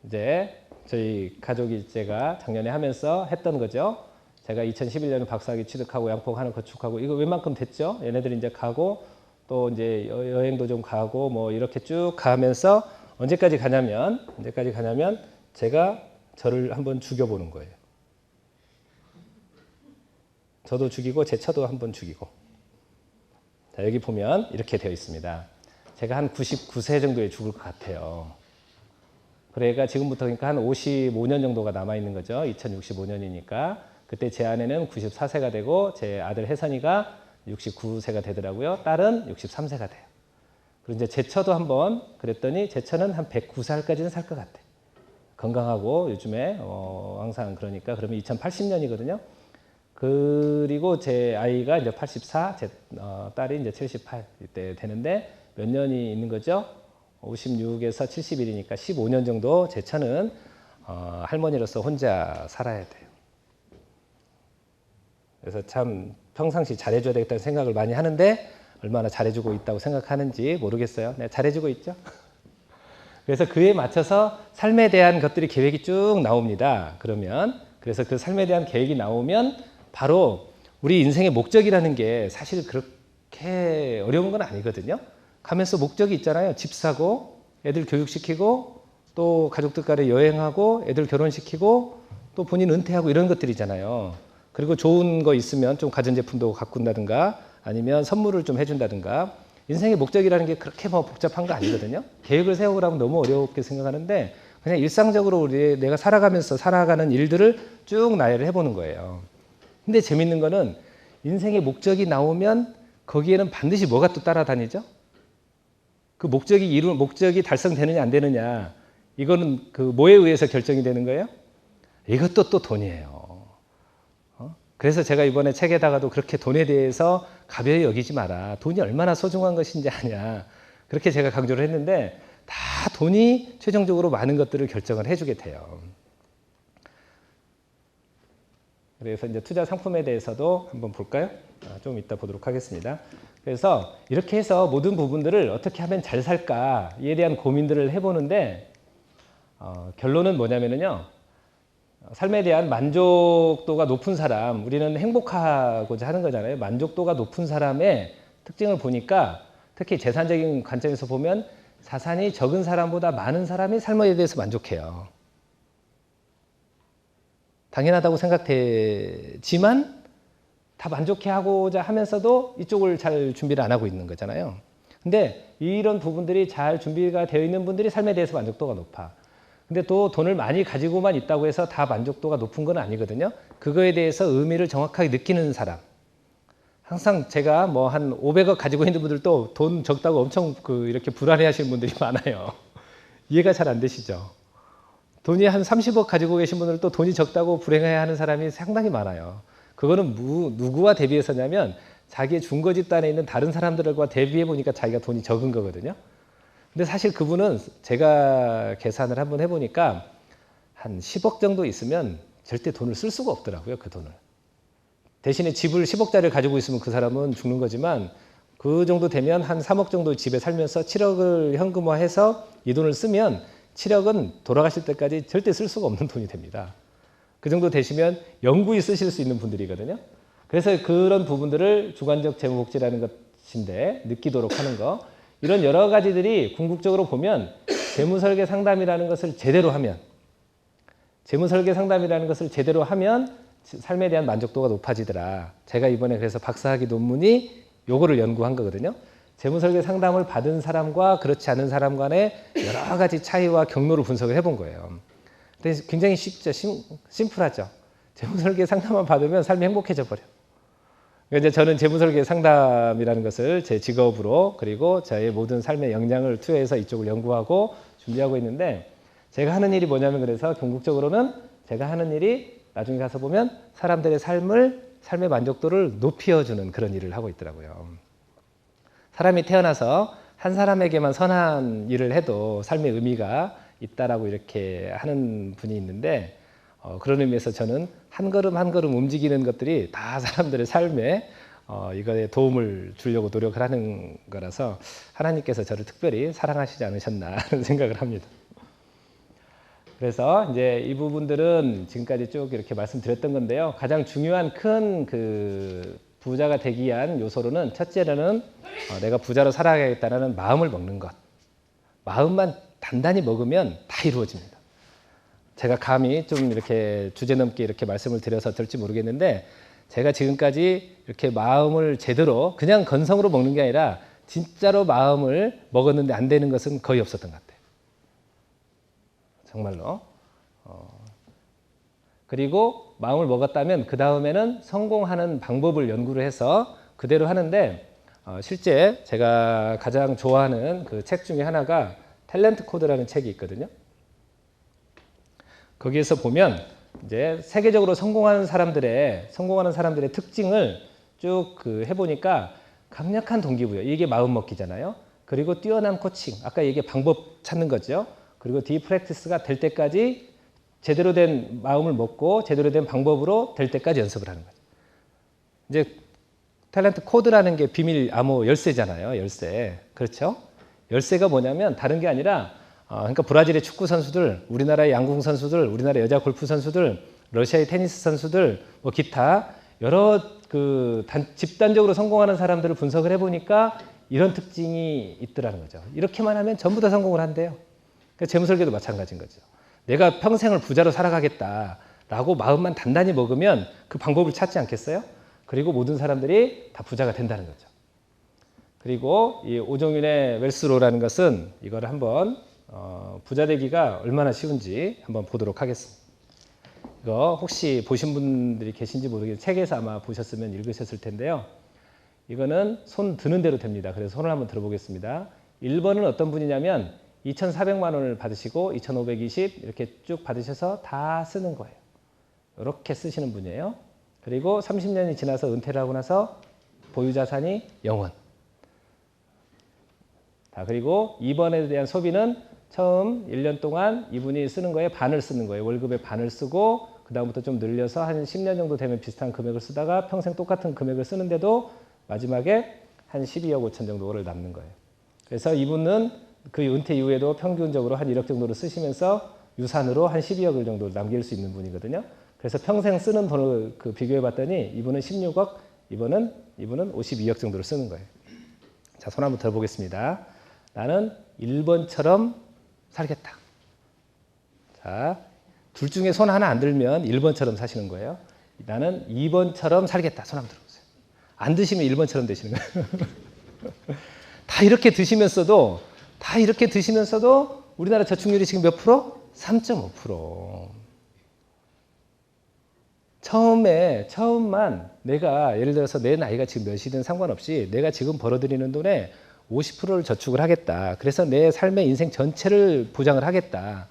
이제 저희 가족이 제가 작년에 하면서 했던 거죠. 제가 2011년에 박사학위 취득하고 양폭 하나 건축하고 이거 웬만큼 됐죠. 얘네들이 이제 가고 또 이제 여행도 좀 가고 뭐 이렇게 쭉 가면서 언제까지 가냐면 제가 저를 한번 죽여보는 거예요. 저도 죽이고 제 처도 한번 죽이고. 자, 여기 보면 이렇게 되어 있습니다. 제가 한 99세 정도에 죽을 것 같아요. 그러니까 지금부터 그러니까 한 55년 정도가 남아있는 거죠. 2065년이니까. 그때 제 아내는 94세가 되고 제 아들 혜선이가 69세가 되더라고요. 딸은 63세가 돼요. 그리고 이제 제 처도 한번 그랬더니 제 처는 한 109살까지는 살 것 같아요. 건강하고 요즘에 항상 그러니까 그러면 2080년이거든요. 그리고 제 아이가 이제 84, 제 딸이 이제 78 이때 되는데 몇 년이 있는 거죠? 56에서 71이니까 15년 정도 제 처는 할머니로서 혼자 살아야 돼요. 그래서 참 평상시 잘해줘야 되겠다는 생각을 많이 하는데 얼마나 잘해주고 있다고 생각하는지 모르겠어요. 네, 잘해주고 있죠. 그래서 그에 맞춰서 삶에 대한 것들이 계획이 쭉 나옵니다. 그래서 그 삶에 대한 계획이 나오면 바로 우리 인생의 목적이라는 게 사실 그렇게 어려운 건 아니거든요. 가면서 목적이 있잖아요. 집 사고 애들 교육시키고 또 가족들 간에 여행하고 애들 결혼시키고 또 본인 은퇴하고 이런 것들이잖아요. 그리고 좋은 거 있으면 좀 가전제품도 가꾼다든가 아니면 선물을 좀 해준다든가. 인생의 목적이라는 게 그렇게 뭐 복잡한 거 아니거든요. 계획을 세우라면 너무 어렵게 생각하는데 그냥 일상적으로 내가 살아가면서 살아가는 일들을 쭉 나열을 해보는 거예요. 근데 재밌는 거는 인생의 목적이 나오면 거기에는 반드시 뭐가 또 따라다니죠? 그 목적이 달성되느냐 안 되느냐, 이거는 그 뭐에 의해서 결정이 되는 거예요? 이것도 또 돈이에요. 그래서 제가 이번에 책에다가도 그렇게 돈에 대해서 가벼이 여기지 마라. 돈이 얼마나 소중한 것인지 아냐. 그렇게 제가 강조를 했는데 다 돈이 최종적으로 많은 것들을 결정을 해주게 돼요. 그래서 이제 투자 상품에 대해서도 한번 볼까요? 좀 이따 보도록 하겠습니다. 그래서 이렇게 해서 모든 부분들을 어떻게 하면 잘 살까에 대한 고민들을 해보는데 결론은 뭐냐면요. 삶에 대한 만족도가 높은 사람, 우리는 행복하고자 하는 거잖아요. 만족도가 높은 사람의 특징을 보니까 특히 재산적인 관점에서 보면 자산이 적은 사람보다 많은 사람이 삶에 대해서 만족해요. 당연하다고 생각되지만 다 만족해하고자 하면서도 이쪽을 잘 준비를 안 하고 있는 거잖아요. 근데 이런 부분들이 잘 준비가 되어 있는 분들이 삶에 대해서 만족도가 높아. 근데 또 돈을 많이 가지고만 있다고 해서 다 만족도가 높은 건 아니거든요. 그거에 대해서 의미를 정확하게 느끼는 사람. 항상 제가 뭐 한 500억 가지고 있는 분들도 돈 적다고 엄청 이렇게 불안해 하시는 분들이 많아요. 이해가 잘 안 되시죠? 돈이 한 30억 가지고 계신 분들도 돈이 적다고 불행해 하는 사람이 상당히 많아요. 그거는 누구와 대비해서냐면 자기의 준거 집단에 있는 다른 사람들과 대비해 보니까 자기가 돈이 적은 거거든요. 근데 사실 그분은 제가 계산을 한번 해보니까 한 10억 정도 있으면 절대 돈을 쓸 수가 없더라고요. 그 돈을. 대신에 집을 10억짜리를 가지고 있으면 그 사람은 죽는 거지만 그 정도 되면 한 3억 정도 집에 살면서 7억을 현금화해서 이 돈을 쓰면 7억은 돌아가실 때까지 절대 쓸 수가 없는 돈이 됩니다. 그 정도 되시면 영구히 쓰실 수 있는 분들이거든요. 그래서 그런 부분들을 주관적 재무복지라는 것인데 느끼도록 하는 거. 이런 여러 가지들이 궁극적으로 보면 재무설계 상담이라는 것을 제대로 하면 삶에 대한 만족도가 높아지더라. 제가 이번에 그래서 박사학위 논문이 요거를 연구한 거거든요. 재무설계 상담을 받은 사람과 그렇지 않은 사람 간의 여러 가지 차이와 경로를 분석을 해본 거예요. 근데 굉장히 쉽죠. 심플하죠. 재무설계 상담만 받으면 삶이 행복해져 버려. 그러니까 이제 저는 재무설계 상담이라는 것을 제 직업으로 그리고 저의 모든 삶의 역량을 투여해서 이쪽을 연구하고 준비하고 있는데 제가 하는 일이 뭐냐면 그래서 궁극적으로는 제가 하는 일이 나중에 가서 보면 사람들의 삶의 만족도를 높여주는 그런 일을 하고 있더라고요. 사람이 태어나서 한 사람에게만 선한 일을 해도 삶의 의미가 있다라고 이렇게 하는 분이 있는데 그런 의미에서 저는 한 걸음 한 걸음 움직이는 것들이 다 사람들의 삶에 이거에 도움을 주려고 노력을 하는 거라서 하나님께서 저를 특별히 사랑하시지 않으셨나 하는 생각을 합니다. 그래서 이제 이 부분들은 지금까지 쭉 이렇게 말씀드렸던 건데요. 가장 중요한 큰 부자가 되기 위한 요소로는 첫째로는 내가 부자로 살아가겠다는 마음을 먹는 것. 마음만 단단히 먹으면 다 이루어집니다. 제가 감히 좀 이렇게 주제 넘게 이렇게 말씀을 드려서 될지 모르겠는데 제가 지금까지 이렇게 마음을 제대로 그냥 건성으로 먹는 게 아니라 진짜로 마음을 먹었는데 안 되는 것은 거의 없었던 것 같아요. 정말로. 그리고 마음을 먹었다면 그 다음에는 성공하는 방법을 연구를 해서 그대로 하는데 실제 제가 가장 좋아하는 그 책 중에 하나가 탤런트 코드라는 책이 있거든요. 거기에서 보면 이제 세계적으로 성공하는 사람들의 특징을 쭉 해보니까 강력한 동기부여, 이게 마음 먹기잖아요. 그리고 뛰어난 코칭, 아까 이게 방법 찾는 거죠. 그리고 디프랙티스가 될 때까지 제대로 된 마음을 먹고 제대로 된 방법으로 될 때까지 연습을 하는 거죠. 이제 탤런트 코드라는 게 비밀 암호 열쇠잖아요. 열쇠. 그렇죠? 열쇠가 뭐냐면 다른 게 아니라 그러니까 브라질의 축구 선수들, 우리나라의 양궁 선수들, 우리나라 여자 골프 선수들, 러시아의 테니스 선수들, 뭐 기타 여러 집단적으로 성공하는 사람들을 분석을 해보니까 이런 특징이 있더라는 거죠. 이렇게만 하면 전부 다 성공을 한대요. 그러니까 재무설계도 마찬가지인 거죠. 내가 평생을 부자로 살아가겠다라고 마음만 단단히 먹으면 그 방법을 찾지 않겠어요? 그리고 모든 사람들이 다 부자가 된다는 거죠. 그리고 이 오종윤의 웰스로라는 것은 이거를 한번 부자 되기가 얼마나 쉬운지 한번 보도록 하겠습니다. 이거 혹시 보신 분들이 계신지 모르겠는데 책에서 아마 보셨으면 읽으셨을 텐데요. 이거는 손 드는 대로 됩니다. 그래서 손을 한번 들어보겠습니다. 1번은 어떤 분이냐면 2,400만 원을 받으시고 2,520 이렇게 쭉 받으셔서 다 쓰는 거예요. 이렇게 쓰시는 분이에요. 그리고 30년이 지나서 은퇴를 하고 나서 보유 자산이 0원. 자, 그리고 2번에 대한 소비는 처음 1년 동안 이분이 쓰는 거에 반을 쓰는 거예요. 월급의 반을 쓰고 그 다음부터 좀 늘려서 한 10년 정도 되면 비슷한 금액을 쓰다가 평생 똑같은 금액을 쓰는데도 마지막에 한 12억 5천 정도를 남는 거예요. 그래서 이분은 그 은퇴 이후에도 평균적으로 한 1억 정도를 쓰시면서 유산으로 한 12억을 정도 남길 수 있는 분이거든요. 그래서 평생 쓰는 돈을 비교해 봤더니 이분은 16억, 이분은 52억 정도를 쓰는 거예요. 자, 손 한번 들어보겠습니다. 나는 1번처럼 살겠다. 자, 둘 중에 손 하나 안 들면 1번처럼 사시는 거예요. 나는 2번처럼 살겠다. 손 한번 들어보세요. 안 드시면 1번처럼 되시는 거예요. 다 이렇게 드시면서도 우리나라 저축률이 지금 몇 프로? 3.5%. 처음만 내가 예를 들어서 내 나이가 지금 몇이든 상관없이 내가 지금 벌어들이는 돈에 50%를 저축을 하겠다. 그래서 내 삶의 인생 전체를 보장을 하겠다.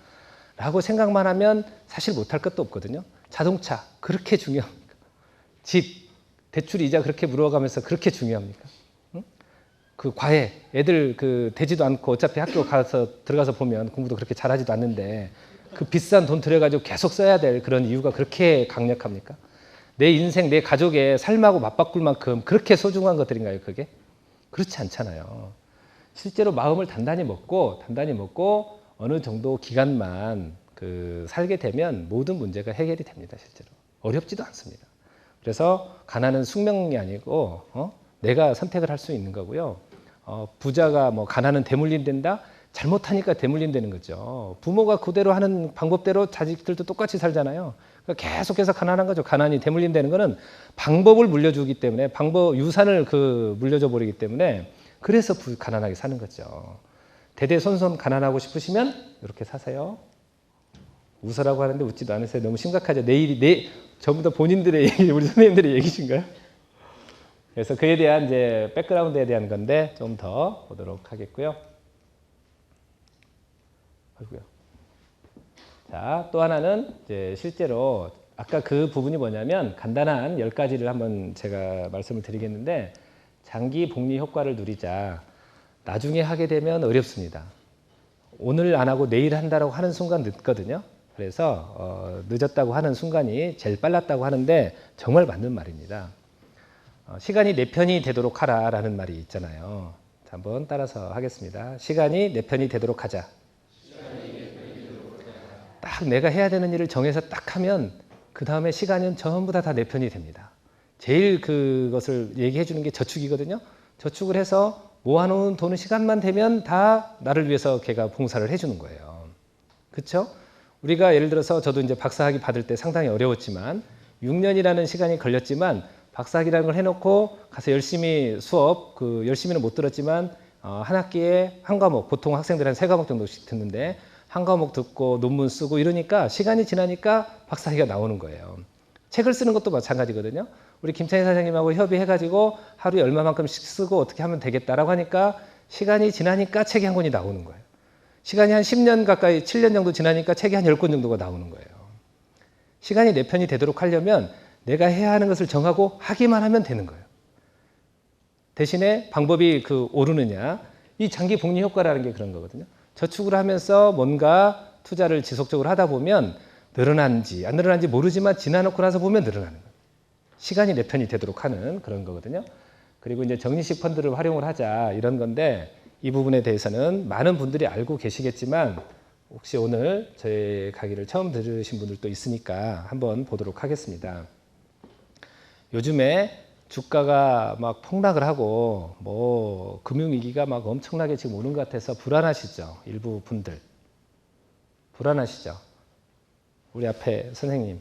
라고 생각만 하면 사실 못할 것도 없거든요. 자동차 그렇게 중요합니까? 집, 대출 이자 그렇게 물어가면서 그렇게 중요합니까? 응? 그 과외, 애들 되지도 않고 어차피 학교 들어가서 보면 공부도 그렇게 잘하지도 않는데 그 비싼 돈 들여가지고 계속 써야 될 그런 이유가 그렇게 강력합니까? 내 인생, 내 가족의 삶하고 맞바꿀 만큼 그렇게 소중한 것들인가요, 그게? 그렇지 않잖아요. 실제로 마음을 단단히 먹고 어느 정도 기간만 살게 되면 모든 문제가 해결이 됩니다, 실제로. 어렵지도 않습니다. 그래서 가난은 숙명이 아니고 내가 선택을 할 수 있는 거고요. 부자가 가난은 대물림된다? 잘못하니까 대물림되는 거죠. 부모가 그대로 하는 방법대로 자식들도 똑같이 살잖아요. 그러니까 계속해서 가난한 거죠. 가난이 대물림되는 거는 방법을 물려주기 때문에 유산을 물려줘 버리기 때문에 그래서 가난하게 사는 거죠. 대대손손 가난하고 싶으시면 이렇게 사세요. 웃으라고 하는데 웃지도 않으세요. 너무 심각하죠. 전부 다 본인들의 얘기, 우리 선생님들의 얘기신가요? 그래서 그에 대한 이제 백그라운드에 대한 건데 좀 더 보도록 하겠고요. 자, 또 하나는 이제 실제로 아까 그 부분이 뭐냐면 간단한 10가지를 한번 제가 말씀을 드리겠는데 장기 복리 효과를 누리자. 나중에 하게 되면 어렵습니다. 오늘 안 하고 내일 한다라고 하는 순간 늦거든요. 그래서 늦었다고 하는 순간이 제일 빨랐다고 하는데 정말 맞는 말입니다. 시간이 내 편이 되도록 하라라는 말이 있잖아요. 자, 한번 따라서 하겠습니다. 시간이 내 편이 되도록 하자. 딱 내가 해야 되는 일을 정해서 딱 하면 그 다음에 시간은 전부 다 내 편이 됩니다. 제일 그것을 얘기해 주는 게 저축이거든요. 저축을 해서 모아놓은 돈은 시간만 되면 다 나를 위해서 걔가 봉사를 해주는 거예요. 그렇죠? 우리가 예를 들어서 저도 이제 박사학위 받을 때 상당히 어려웠지만 6년이라는 시간이 걸렸지만 박사학위라는 걸 해놓고 가서 열심히 수업, 열심히는 못 들었지만 한 학기에 한 과목, 보통 학생들 한 3과목 정도씩 듣는데 한 과목 듣고 논문 쓰고 이러니까 시간이 지나니까 박사학위가 나오는 거예요. 책을 쓰는 것도 마찬가지거든요. 우리 김창희 사장님하고 협의해가지고 하루에 얼마만큼씩 쓰고 어떻게 하면 되겠다라고 하니까 시간이 지나니까 책이 한 권이 나오는 거예요. 시간이 한 10년 가까이 7년 정도 지나니까 책이 한 10권 정도가 나오는 거예요. 시간이 내 편이 되도록 하려면 내가 해야 하는 것을 정하고 하기만 하면 되는 거예요. 대신에 방법이 오르느냐, 이 장기 복리 효과라는 게 그런 거거든요. 저축을 하면서 뭔가 투자를 지속적으로 하다 보면 늘어난지 안 늘어난지 모르지만 지나놓고 나서 보면 늘어나는 거예요. 시간이 내 편이 되도록 하는 그런 거거든요. 그리고 이제 정리식 펀드를 활용을 하자 이런 건데 이 부분에 대해서는 많은 분들이 알고 계시겠지만 혹시 오늘 저의 강의를 처음 들으신 분들도 있으니까 한번 보도록 하겠습니다. 요즘에 주가가 막 폭락을 하고 금융위기가 막 엄청나게 지금 오는 것 같아서 불안하시죠? 일부 분들. 불안하시죠? 우리 앞에 선생님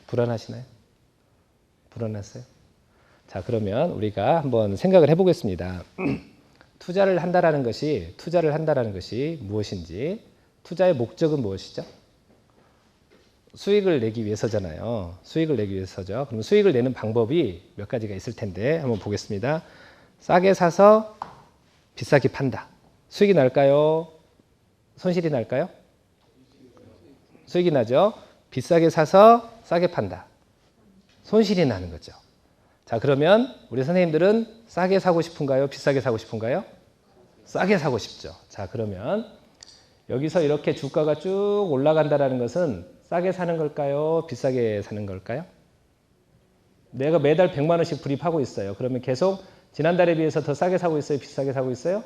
불안하시나요? 불안하세요? 자, 그러면 우리가 한번 생각을 해보겠습니다. 투자를 한다라는 것이 무엇인지, 투자의 목적은 무엇이죠? 수익을 내기 위해서잖아요. 수익을 내기 위해서죠. 그럼 수익을 내는 방법이 몇 가지가 있을 텐데 한번 보겠습니다. 싸게 사서 비싸게 판다. 수익이 날까요? 손실이 날까요? 수익이 나죠. 비싸게 사서 싸게 판다. 손실이 나는 거죠. 자, 그러면 우리 선생님들은 싸게 사고 싶은가요? 비싸게 사고 싶은가요? 싸게 사고 싶죠. 자, 그러면 여기서 이렇게 주가가 쭉 올라간다는 것은 싸게 사는 걸까요? 비싸게 사는 걸까요? 내가 매달 100만 원씩 불입하고 있어요. 그러면 계속 지난달에 비해서 더 싸게 사고 있어요? 비싸게 사고 있어요?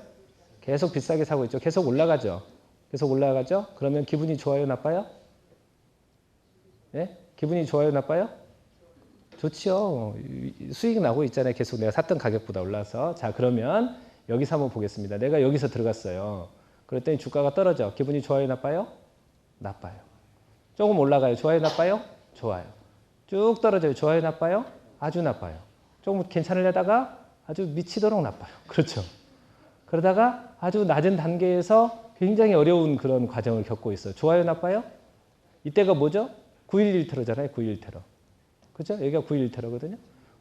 계속 비싸게 사고 있죠. 계속 올라가죠. 계속 올라가죠. 그러면 기분이 좋아요? 나빠요? 예? 기분이 좋아요? 나빠요? 좋죠. 수익이 나고 있잖아요. 계속 내가 샀던 가격보다 올라서. 자, 그러면 여기서 한번 보겠습니다. 내가 여기서 들어갔어요. 그랬더니 주가가 떨어져. 기분이 좋아요? 나빠요? 나빠요. 조금 올라가요. 좋아요? 나빠요? 좋아요. 쭉 떨어져요. 좋아요? 나빠요? 아주 나빠요. 조금 괜찮으려다가 아주 미치도록 나빠요. 그렇죠. 그러다가 아주 낮은 단계에서 굉장히 어려운 그런 과정을 겪고 있어요. 좋아요? 나빠요? 이때가 뭐죠? 9.11 테러잖아요. 9.11 테러. 그죠? 여기가 9.11 테러거든요.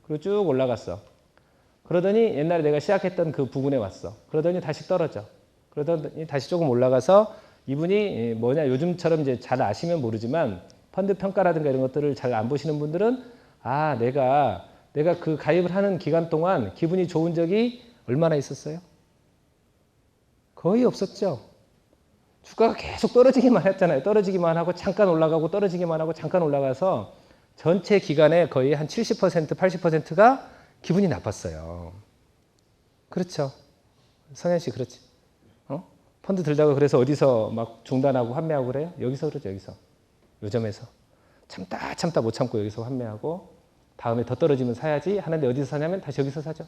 그리고 쭉 올라갔어. 그러더니 옛날에 내가 시작했던 그 부근에 왔어. 그러더니 다시 떨어져. 그러더니 다시 조금 올라가서 이분이 뭐냐, 요즘처럼 이제 잘 아시면 모르지만 펀드 평가라든가 이런 것들을 잘 안 보시는 분들은 아, 내가 그 가입을 하는 기간 동안 기분이 좋은 적이 얼마나 있었어요? 거의 없었죠. 주가가 계속 떨어지기만 했잖아요. 떨어지기만 하고 잠깐 올라가고 떨어지기만 하고 잠깐 올라가서 전체 기간에 거의 한 70%, 80%가 기분이 나빴어요. 그렇죠. 성현 씨 그렇지. 펀드 들다가 그래서 어디서 막 중단하고 환매하고 그래요? 여기서 그러죠. 여기서. 요점에서. 참다 못 참고 여기서 환매하고 다음에 더 떨어지면 사야지 하는데 어디서 사냐면 다시 여기서 사죠.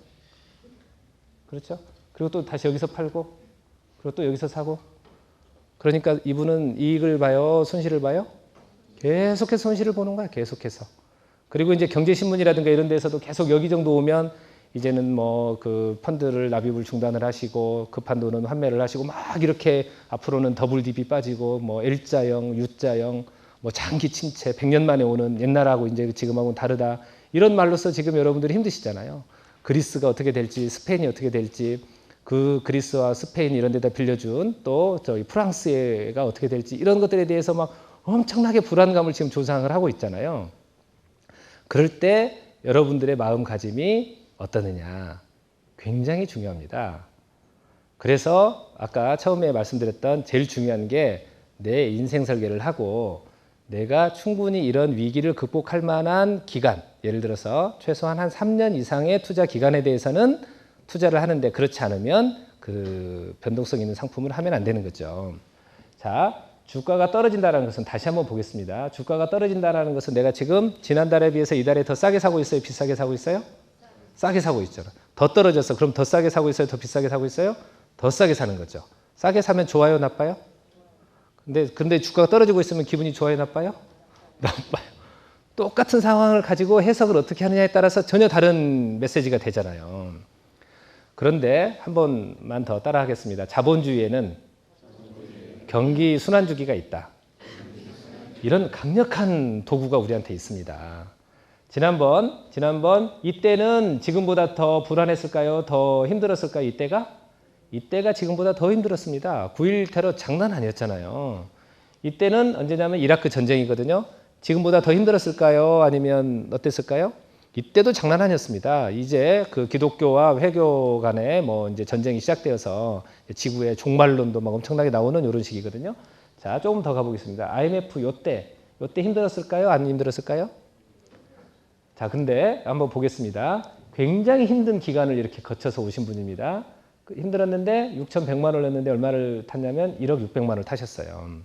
그렇죠. 그리고 또 다시 여기서 팔고 그리고 또 여기서 사고. 그러니까 이분은 이익을 봐요? 손실을 봐요? 계속해서 손실을 보는 거야. 계속해서. 그리고 이제 경제신문이라든가 이런 데서도 계속 여기 정도 오면 이제는 뭐 그 펀드를 납입을 중단을 하시고 급한 돈은 환매를 하시고 막 이렇게 앞으로는 더블 DB 빠지고 뭐 L자형, U자형, 뭐 장기 침체, 100년 만에 오는 옛날하고 이제 지금하고는 다르다. 이런 말로써 지금 여러분들이 힘드시잖아요. 그리스가 어떻게 될지, 스페인이 어떻게 될지, 그 그리스와 스페인 이런 데다 빌려준 또 저희 프랑스가 어떻게 될지 이런 것들에 대해서 막 엄청나게 불안감을 지금 조장을 하고 있잖아요. 그럴 때 여러분들의 마음가짐이 어떠느냐 굉장히 중요합니다. 그래서 아까 처음에 말씀드렸던 제일 중요한 게 내 인생 설계를 하고 내가 충분히 이런 위기를 극복할 만한 기간, 예를 들어서 최소한 한 3년 이상의 투자 기간에 대해서는 투자를 하는데 그렇지 않으면 그 변동성 있는 상품을 하면 안 되는 거죠. 자, 주가가 떨어진다는 것은 다시 한번 보겠습니다. 주가가 떨어진다는 것은 내가 지금 지난달에 비해서 이달에 더 싸게 사고 있어요? 비싸게 사고 있어요? 싸게 사고 있죠. 더 떨어졌어. 그럼 더 싸게 사고 있어요? 더 비싸게 사고 있어요? 더 싸게 사는 거죠. 싸게 사면 좋아요? 나빠요? 근데 주가가 떨어지고 있으면 기분이 좋아요? 나빠요? 나빠요. 똑같은 상황을 가지고 해석을 어떻게 하느냐에 따라서 전혀 다른 메시지가 되잖아요. 그런데 한 번만 더 따라 하겠습니다. 자본주의에는 경기 순환주기가 있다. 이런 강력한 도구가 우리한테 있습니다. 지난번 이때는 지금보다 더 불안했을까요? 더 힘들었을까요? 이때가 지금보다 더 힘들었습니다. 9.11 테러 장난 아니었잖아요. 이때는 언제냐면 이라크 전쟁이거든요. 지금보다 더 힘들었을까요? 아니면 어땠을까요? 이때도 장난 아니었습니다. 이제 그 기독교와 회교 간에 뭐 이제 전쟁이 시작되어서 지구의 종말론도 막 엄청나게 나오는 이런 식이거든요. 자, 조금 더 가보겠습니다. IMF 요때 힘들었을까요? 안 힘들었을까요? 자, 근데 한번 보겠습니다. 굉장히 힘든 기간을 이렇게 거쳐서 오신 분입니다. 힘들었는데 6,100만 원을 냈는데 얼마를 탔냐면 1억 600만 원을 타셨어요.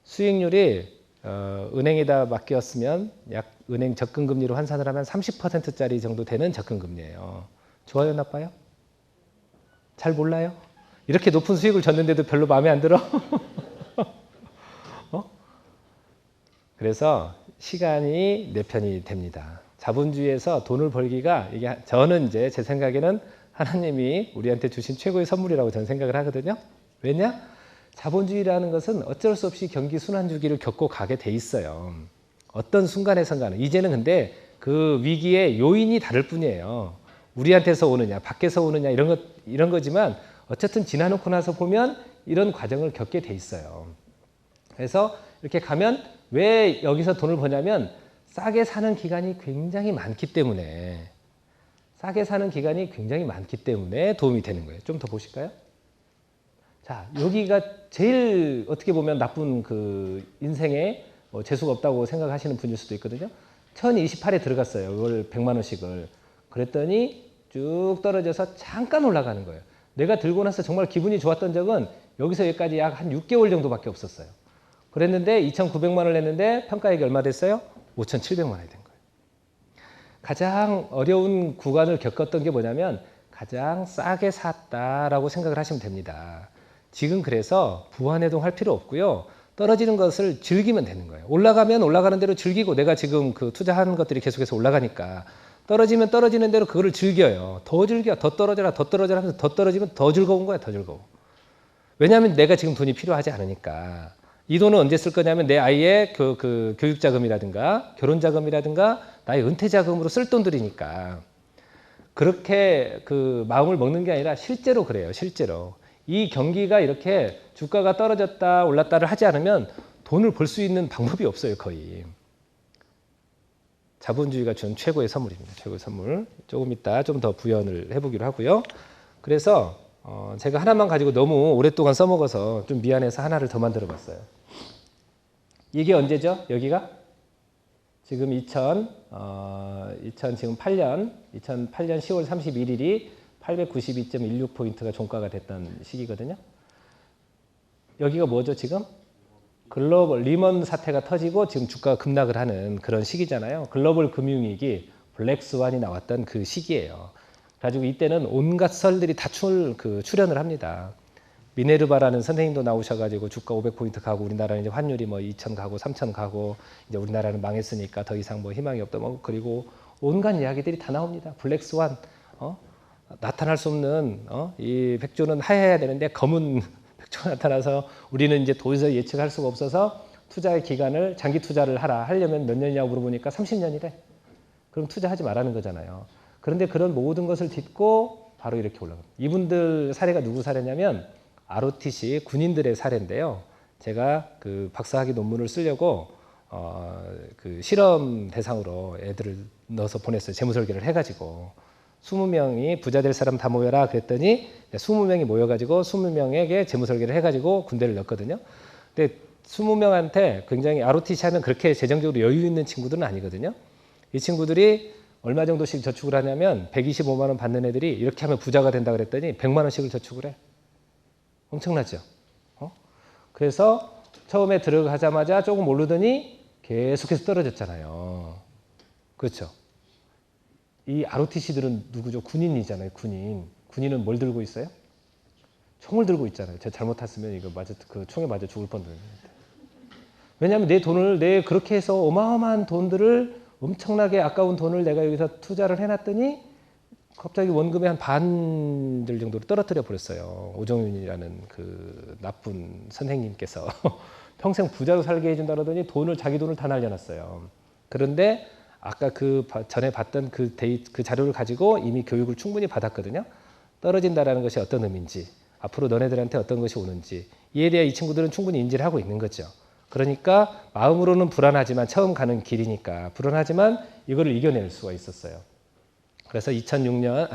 수익률이 은행에다 맡겼으면 약 은행 적금금리로 환산을 하면 30%짜리 정도 되는 적금금리예요. 좋아요, 나빠요? 잘 몰라요? 이렇게 높은 수익을 줬는데도 별로 마음에 안 들어? 그래서 시간이 내 편이 됩니다. 자본주의에서 돈을 벌기가 이게 저는 이제 제 생각에는 하나님이 우리한테 주신 최고의 선물이라고 저는 생각을 하거든요. 왜냐? 자본주의라는 것은 어쩔 수 없이 경기 순환주기를 겪고 가게 돼 있어요. 어떤 순간에선가는. 이제는 근데 그 위기의 요인이 다를 뿐이에요. 우리한테서 오느냐, 밖에서 오느냐 이런 거지만 어쨌든 지나놓고 나서 보면 이런 과정을 겪게 돼 있어요. 그래서 이렇게 가면 왜 여기서 돈을 버냐면 싸게 사는 기간이 굉장히 많기 때문에 도움이 되는 거예요. 좀 더 보실까요? 자, 여기가 제일 어떻게 보면 나쁜 그 인생에 재수가 없다고 생각하시는 분일 수도 있거든요. 1028에 들어갔어요. 이걸 100만 원씩을. 그랬더니 쭉 떨어져서 잠깐 올라가는 거예요. 내가 들고 나서 정말 기분이 좋았던 적은 여기서 여기까지 약 한 6개월 정도밖에 없었어요. 그랬는데 2,900만 원을 냈는데 평가액이 얼마 됐어요? 5,700만 원이 된 거예요. 가장 어려운 구간을 겪었던 게 뭐냐면 가장 싸게 샀다라고 생각을 하시면 됩니다. 지금 그래서 부안해동 할 필요 없고요. 떨어지는 것을 즐기면 되는 거예요. 올라가면 올라가는 대로 즐기고 내가 지금 그 투자하는 것들이 계속해서 올라가니까 떨어지면 떨어지는 대로 그거를 즐겨요. 더 즐겨. 더 떨어져라. 더 떨어져라 하면서 더 떨어지면 더 즐거운 거야. 더 즐거워. 왜냐하면 내가 지금 돈이 필요하지 않으니까. 이 돈은 언제 쓸 거냐면 내 아이의 그 교육자금이라든가 결혼자금이라든가 나의 은퇴자금으로 쓸 돈들이니까. 그렇게 그 마음을 먹는 게 아니라 실제로 그래요. 실제로. 이 경기가 이렇게 주가가 떨어졌다 올랐다를 하지 않으면 돈을 벌 수 있는 방법이 없어요. 거의. 자본주의가 준 최고의 선물입니다. 최고의 선물. 조금 이따 좀 더 부연을 해보기로 하고요. 그래서 제가 하나만 가지고 너무 오랫동안 써먹어서 좀 미안해서 하나를 더 만들어 봤어요. 이게 언제죠? 여기가? 지금 2008년 10월 31일이 892.16포인트가 종가가 됐던 시기거든요. 여기가 뭐죠 지금? 글로벌 리먼 사태가 터지고 지금 주가가 급락을 하는 그런 시기잖아요. 글로벌 금융위기 블랙스완이 나왔던 그 시기예요. 그래가지고 이때는 온갖 설들이 다 출현을 합니다. 미네르바라는 선생님도 나오셔가지고 주가 500포인트 가고 우리나라는 이제 환율이 뭐 2,000 가고 3,000 가고 이제 우리나라는 망했으니까 더 이상 뭐 희망이 없다. 뭐 그리고 온갖 이야기들이 다 나옵니다. 블랙스완 나타날 수 없는 이 백조는 하얘야 되는데 검은 백조가 나타나서 우리는 이제 도저히 예측할 수가 없어서 투자의 기간을 장기 투자를 하려면 몇 년이냐고 물어보니까 30년이래. 그럼 투자하지 말라는 거잖아요. 그런데 그런 모든 것을 딛고 바로 이렇게 올라갑니다. 이분들 사례가 누구 사례냐면 ROTC 군인들의 사례인데요. 제가 그 박사학위 논문을 쓰려고 그 실험 대상으로 애들을 넣어서 보냈어요. 재무설계를 해가지고 20명이 부자 될 사람 다 모여라 그랬더니 20명이 모여가지고 20명에게 재무설계를 해가지고 군대를 넣었거든요. 근데 20명한테 굉장히 ROTC 하면 그렇게 재정적으로 여유 있는 친구들은 아니거든요. 이 친구들이 얼마 정도씩 저축을 하냐면 125만 원 받는 애들이 이렇게 하면 부자가 된다 그랬더니 100만 원씩을 저축을 해. 엄청나죠? 그래서 처음에 들어가자마자 조금 오르더니 계속해서 떨어졌잖아요. 그렇죠? 이 ROTC들은 누구죠? 군인이잖아요. 군인은 뭘 들고 있어요? 총을 들고 있잖아요. 제가 잘못 탔으면 이거 그 총에 맞아 죽을 뻔했는데. 왜냐하면 내 돈을 그렇게 해서 어마어마한 돈들을 엄청나게 아까운 돈을 내가 여기서 투자를 해놨더니 갑자기 원금의 한 반들 정도로 떨어뜨려 버렸어요. 오정윤이라는 그 나쁜 선생님께서 평생 부자로 살게 해준다 그러더니 자기 돈을 다 날려놨어요. 그런데 아까 그 전에 봤던 그 자료를 가지고 이미 교육을 충분히 받았거든요. 떨어진다라는 것이 어떤 의미인지, 앞으로 너네들한테 어떤 것이 오는지 이에 대해 이 친구들은 충분히 인지를 하고 있는 거죠. 그러니까 마음으로는 불안하지만 처음 가는 길이니까 불안하지만 이거를 이겨낼 수가 있었어요. 그래서 2010년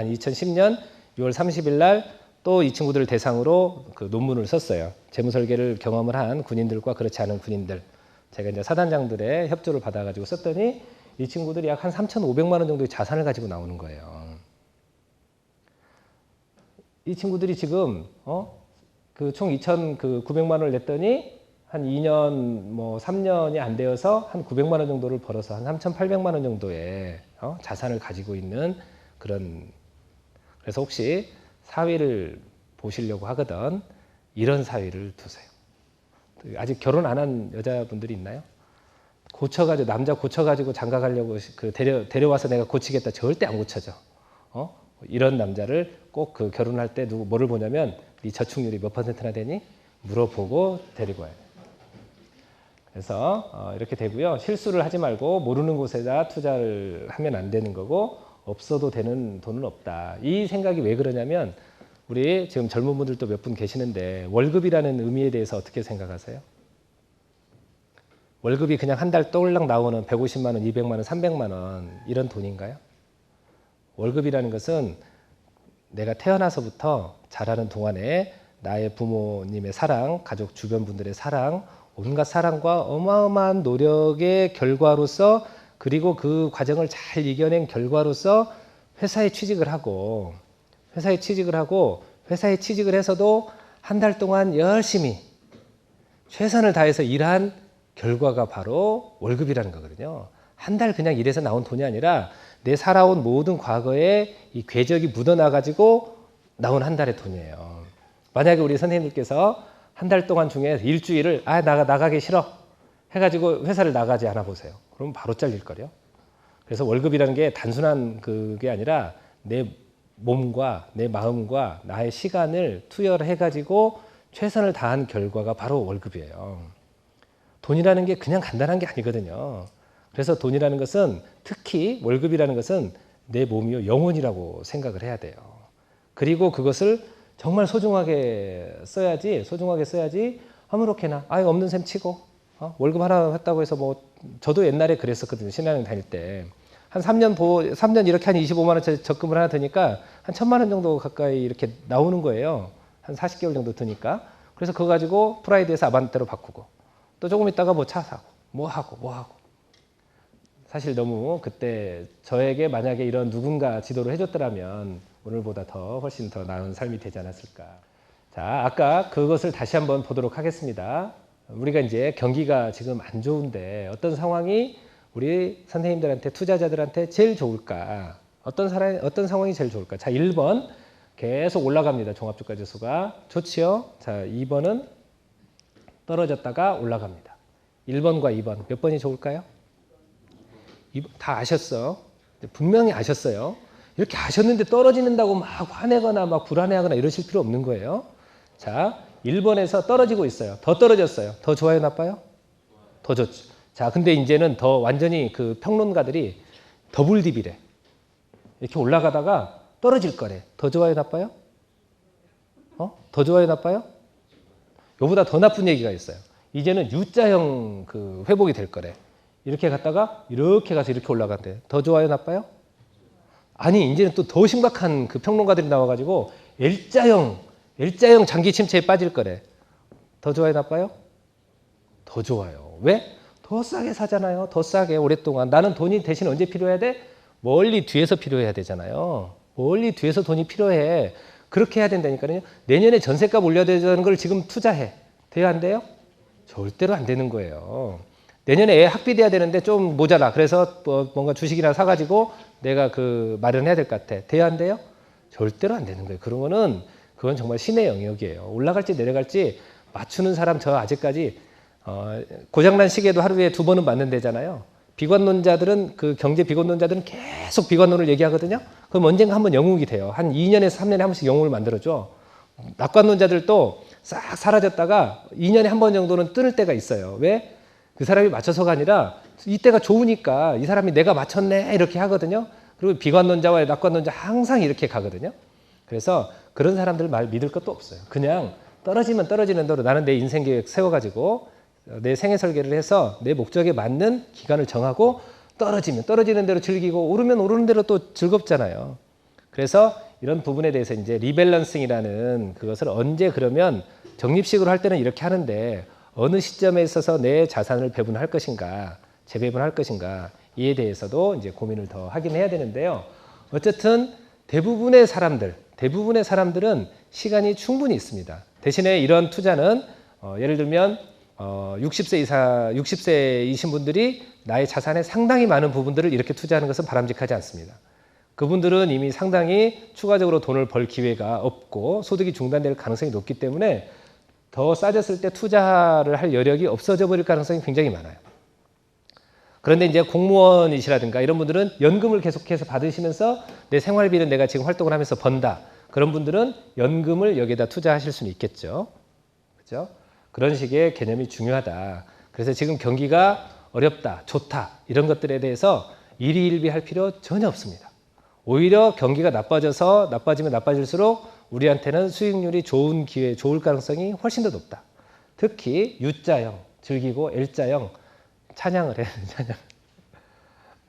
6월 30일 날 또 이 친구들을 대상으로 그 논문을 썼어요. 재무설계를 경험을 한 군인들과 그렇지 않은 군인들. 제가 이제 사단장들의 협조를 받아가지고 썼더니 이 친구들이 약 한 3,500만 원 정도의 자산을 가지고 나오는 거예요. 이 친구들이 지금 그 총 2,900만 원을 냈더니 한 2년, 3년이 안 되어서 한 900만 원 정도를 벌어서 한 3,800만 원 정도의 자산을 가지고 있는 그런. 그래서 혹시 사위를 보시려고 하거든 이런 사위를 두세요. 아직 결혼 안 한 여자분들이 있나요? 남자 고쳐가지고 장가 가려고 데려와서 내가 고치겠다. 절대 안 고쳐져. 이런 남자를 꼭 그 결혼할 때 뭐를 보냐면 네 저축률이 몇 %나 되니? 물어보고 데리고 와야 돼. 그래서 이렇게 되고요. 실수를 하지 말고 모르는 곳에다 투자를 하면 안 되는 거고 없어도 되는 돈은 없다. 이 생각이 왜 그러냐면 우리 지금 젊은 분들도 몇 분 계시는데 월급이라는 의미에 대해서 어떻게 생각하세요? 월급이 그냥 한 달 떠올락 나오는 150만 원, 200만 원, 300만 원 이런 돈인가요? 월급이라는 것은 내가 태어나서부터 자라는 동안에 나의 부모님의 사랑, 가족 주변 분들의 사랑, 온갖 사랑과 어마어마한 노력의 결과로서 그리고 그 과정을 잘 이겨낸 결과로서 회사에 취직을 하고 회사에 취직을 해서도 한 달 동안 열심히 최선을 다해서 일한 결과가 바로 월급이라는 거거든요. 한 달 그냥 일해서 나온 돈이 아니라 내 살아온 모든 과거에 이 궤적이 묻어나가지고 나온 한 달의 돈이에요. 만약에 우리 선생님들께서 한 달 동안 중에 일주일을 나가기 싫어 해가지고 회사를 나가지 않아 보세요. 그럼 바로 잘릴 거예요. 그래서 월급이라는 게 단순한 그게 아니라 내 몸과 내 마음과 나의 시간을 투여해가지고 최선을 다한 결과가 바로 월급이에요. 돈이라는 게 그냥 간단한 게 아니거든요. 그래서 돈이라는 것은 특히 월급이라는 것은 내 몸이요 영혼이라고 생각을 해야 돼요. 그리고 그것을 정말 소중하게 써야지 아무렇게나 없는 셈 치고 월급 하나 했다고 해서 뭐 저도 옛날에 그랬었거든요. 신한은행 다닐 때 한 3년 이렇게 한 25만 원 적금을 하나 드니까 한 1,000만 원 정도 가까이 이렇게 나오는 거예요. 한 40개월 정도 드니까. 그래서 그거 가지고 프라이드에서 아반떼로 바꾸고 또 조금 있다가 뭐 차 사고 뭐 하고 사실 너무 그때 저에게 만약에 이런 누군가 지도를 해줬더라면 오늘보다 훨씬 더 나은 삶이 되지 않았을까. 자, 아까 그것을 다시 한번 보도록 하겠습니다. 우리가 이제 경기가 지금 안 좋은데 어떤 상황이 우리 선생님들한테 투자자들한테 제일 좋을까? 어떤 상황이 제일 좋을까? 자, 1번 계속 올라갑니다. 종합주가지수가 좋지요. 자, 2번은 떨어졌다가 올라갑니다. 1번과 2번 몇 번이 좋을까요? 다 아셨어. 분명히 아셨어요. 이렇게 아셨는데 떨어지는다고 막 화내거나 막 불안해하거나 이러실 필요 없는 거예요. 자, 1번에서 떨어지고 있어요. 더 떨어졌어요. 더 좋아요, 나빠요? 더 좋죠. 자, 근데 이제는 더 완전히 그 평론가들이 더블 딥이래. 이렇게 올라가다가 떨어질 거래. 더 좋아요, 나빠요? 더 좋아요, 나빠요? 요보다 더 나쁜 얘기가 있어요. 이제는 U자형 그 회복이 될 거래. 이렇게 갔다가 이렇게 가서 이렇게 올라간대. 더 좋아요, 나빠요? 아니, 이제는 또 더 심각한 그 평론가들이 나와가지고 L자형 장기 침체에 빠질 거래. 더 좋아요, 나빠요? 더 좋아요. 왜? 더 싸게 사잖아요. 더 싸게 오랫동안. 나는 돈이 대신 언제 필요해야 돼? 멀리 뒤에서 필요해야 되잖아요. 멀리 뒤에서 돈이 필요해. 그렇게 해야 된다니까요. 내년에 전셋값 올려야 되는 걸 지금 투자해. 돼요, 안 돼요? 절대로 안 되는 거예요. 내년에 애 학비 돼야 되는데 좀 모자라. 그래서 뭔가 주식이나 사가지고 내가 그 마련해야 될 것 같아. 돼요, 안 돼요? 절대로 안 되는 거예요. 그건 정말 신의 영역이에요. 올라갈지 내려갈지 맞추는 사람 저 아직까지 고장난 시계도 하루에 2번은 맞는다잖아요. 비관론자들은 그 경제 비관론자들은 계속 비관론을 얘기하거든요. 그럼 언젠가 한번 영웅이 돼요. 한 2년에서 3년에 한 번씩 영웅을 만들어줘. 낙관론자들도 싹 사라졌다가 2년에 한 번 정도는 뜨는 때가 있어요. 왜? 그 사람이 맞춰서가 아니라 이때가 좋으니까 이 사람이 내가 맞췄네 이렇게 하거든요. 그리고 비관론자와 낙관론자 항상 이렇게 가거든요. 그래서 그런 사람들 말 믿을 것도 없어요. 그냥 떨어지면 떨어지는 대로 나는 내 인생 계획 세워가지고 내 생애 설계를 해서 내 목적에 맞는 기간을 정하고 떨어지면 떨어지는 대로 즐기고 오르면 오르는 대로 또 즐겁잖아요. 그래서 이런 부분에 대해서 이제 리밸런싱이라는 그것을 언제 그러면 적립식으로 할 때는 이렇게 하는데 어느 시점에 있어서 내 자산을 배분할 것인가, 재배분할 것인가 이에 대해서도 이제 고민을 더 하긴 해야 되는데요. 어쨌든 대부분의 사람들은 시간이 충분히 있습니다. 대신에 이런 투자는 예를 들면 60세이신 분들이 나의 자산의 상당히 많은 부분들을 이렇게 투자하는 것은 바람직하지 않습니다. 그분들은 이미 상당히 추가적으로 돈을 벌 기회가 없고 소득이 중단될 가능성이 높기 때문에 더 싸졌을 때 투자를 할 여력이 없어져 버릴 가능성이 굉장히 많아요. 그런데 이제 공무원이시라든가 이런 분들은 연금을 계속해서 받으시면서 내 생활비는 내가 지금 활동을 하면서 번다. 그런 분들은 연금을 여기에다 투자하실 수는 있겠죠. 그렇죠? 그런 식의 개념이 중요하다. 그래서 지금 경기가 어렵다, 좋다 이런 것들에 대해서 일희일비할 필요 전혀 없습니다. 오히려 경기가 나빠지면 나빠질수록 우리한테는 수익률이 좋은 기회, 좋을 가능성이 훨씬 더 높다. 특히 U자형, 즐기고 L자형 찬양을 해요. 찬양.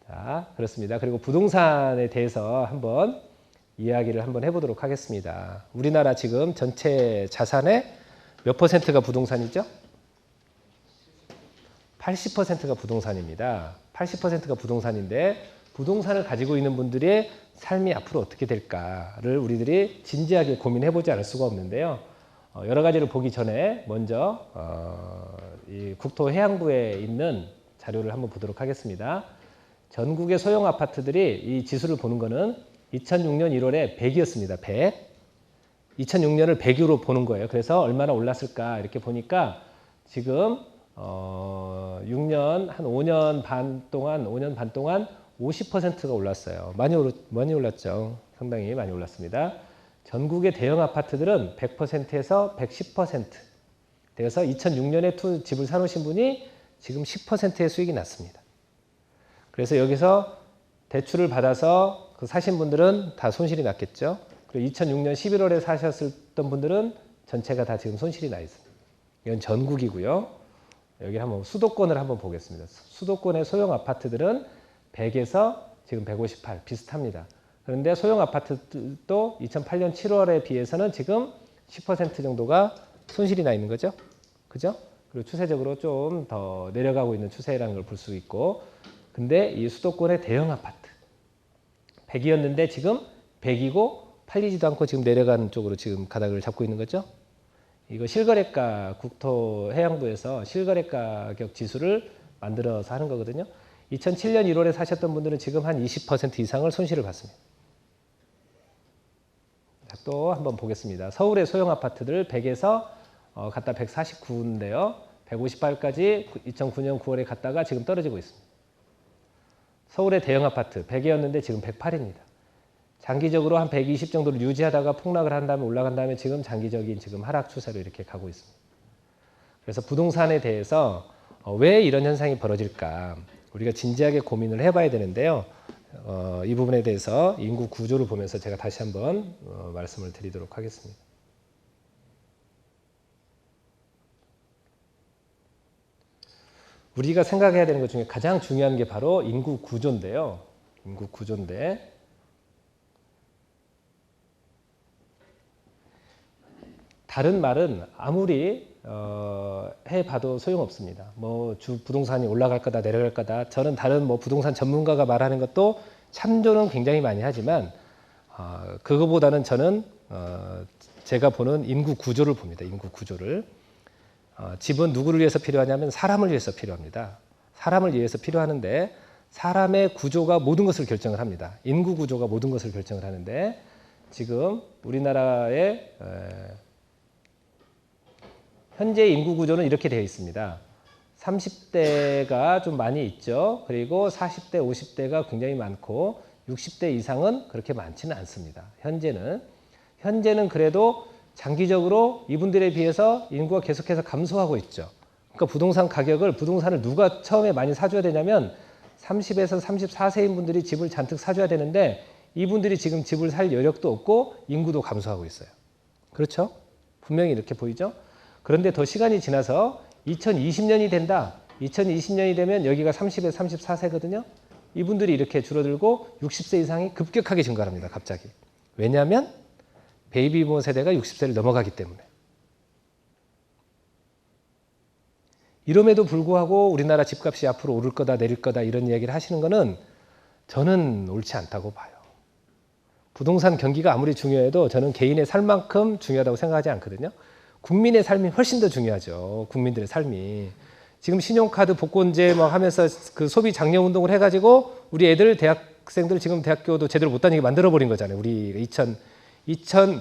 자, 그렇습니다. 그리고 부동산에 대해서 한번 이야기를 한번 해보도록 하겠습니다. 우리나라 지금 전체 자산의 몇 퍼센트가 부동산이죠? 80%가 부동산입니다. 80%가 부동산인데 부동산을 가지고 있는 분들의 삶이 앞으로 어떻게 될까를 우리들이 진지하게 고민해보지 않을 수가 없는데요. 여러 가지를 보기 전에 먼저 이 국토해양부에 있는 자료를 한번 보도록 하겠습니다. 전국의 소형 아파트들이 이 지수를 보는 거는 2006년 1월에 100이었습니다. 100. 2006년을 100으로 보는 거예요. 그래서 얼마나 올랐을까 이렇게 보니까 지금 6년 한 5년 반 동안 50%가 올랐어요. 많이 올랐죠. 상당히 많이 올랐습니다. 전국의 대형 아파트들은 100%에서 110% 되어서 2006년에 집을 사놓으신 분이 지금 10%의 수익이 났습니다. 그래서 여기서 대출을 받아서 사신 분들은 다 손실이 났겠죠. 그리고 2006년 11월에 사셨던 분들은 전체가 다 지금 손실이 나 있습니다. 이건 전국이고요. 여기 한번 수도권을 한번 보겠습니다. 수도권의 소형 아파트들은 100에서 지금 158 비슷합니다. 그런데 소형 아파트도 2008년 7월에 비해서는 지금 10% 정도가 손실이 나 있는 거죠. 그죠? 그리고 추세적으로 좀 더 내려가고 있는 추세라는 걸 볼 수 있고, 근데 이 수도권의 대형 아파트 100이었는데 지금 100이고 팔리지도 않고 지금 내려가는 쪽으로 지금 가닥을 잡고 있는 거죠. 이거 실거래가 국토해양부에서 실거래가격 지수를 만들어서 하는 거거든요. 2007년 1월에 사셨던 분들은 지금 한 20% 이상을 손실을 봤습니다. 또 한번 보겠습니다. 서울의 소형 아파트들 100에서 갔다 149인데요. 158까지 2009년 9월에 갔다가 지금 떨어지고 있습니다. 서울의 대형 아파트 100이었는데 지금 108입니다. 장기적으로 한 120 정도를 유지하다가 폭락을 한 다음에 올라간 다음에 지금 장기적인 지금 하락 추세로 이렇게 가고 있습니다. 그래서 부동산에 대해서 왜 이런 현상이 벌어질까 우리가 진지하게 고민을 해봐야 되는데요. 이 부분에 대해서 인구 구조를 보면서 제가 다시 한번 말씀을 드리도록 하겠습니다. 우리가 생각해야 되는 것 중에 가장 중요한 게 바로 인구 구조인데요. 인구 구조인데 다른 말은 아무리 해봐도 소용없습니다. 뭐 부동산이 올라갈 거다 내려갈 거다. 저는 다른 부동산 전문가가 말하는 것도 참조는 굉장히 많이 하지만 그거보다는 저는 제가 보는 인구 구조를 봅니다. 인구 구조를. 집은 누구를 위해서 필요하냐면 사람을 위해서 필요합니다. 사람을 위해서 필요하는데 사람의 구조가 모든 것을 결정을 합니다. 인구 구조가 모든 것을 결정을 하는데 지금 우리나라의 현재 인구 구조는 이렇게 되어 있습니다. 30대가 좀 많이 있죠. 그리고 40대, 50대가 굉장히 많고 60대 이상은 그렇게 많지는 않습니다. 현재는 그래도 장기적으로 이분들에 비해서 인구가 계속해서 감소하고 있죠. 그러니까 부동산을 누가 처음에 많이 사줘야 되냐면 30에서 34세인 분들이 집을 잔뜩 사줘야 되는데 이분들이 지금 집을 살 여력도 없고 인구도 감소하고 있어요. 그렇죠? 분명히 이렇게 보이죠? 그런데 더 시간이 지나서 2020년이 된다. 2020년이 되면 여기가 30에서 34세거든요. 이분들이 이렇게 줄어들고 60세 이상이 급격하게 증가합니다. 갑자기. 왜냐하면 베이비부머 세대가 60세를 넘어가기 때문에. 이럼에도 불구하고 우리나라 집값이 앞으로 오를 거다 내릴 거다 이런 이야기를 하시는 거는 저는 옳지 않다고 봐요. 부동산 경기가 아무리 중요해도 저는 개인의 삶만큼 중요하다고 생각하지 않거든요. 국민의 삶이 훨씬 더 중요하죠. 국민들의 삶이. 지금 신용카드 복권제 하면서 그 소비 장려 운동을 해가지고 우리 애들 대학생들 지금 대학교도 제대로 못 다니게 만들어버린 거잖아요. 우리 2000년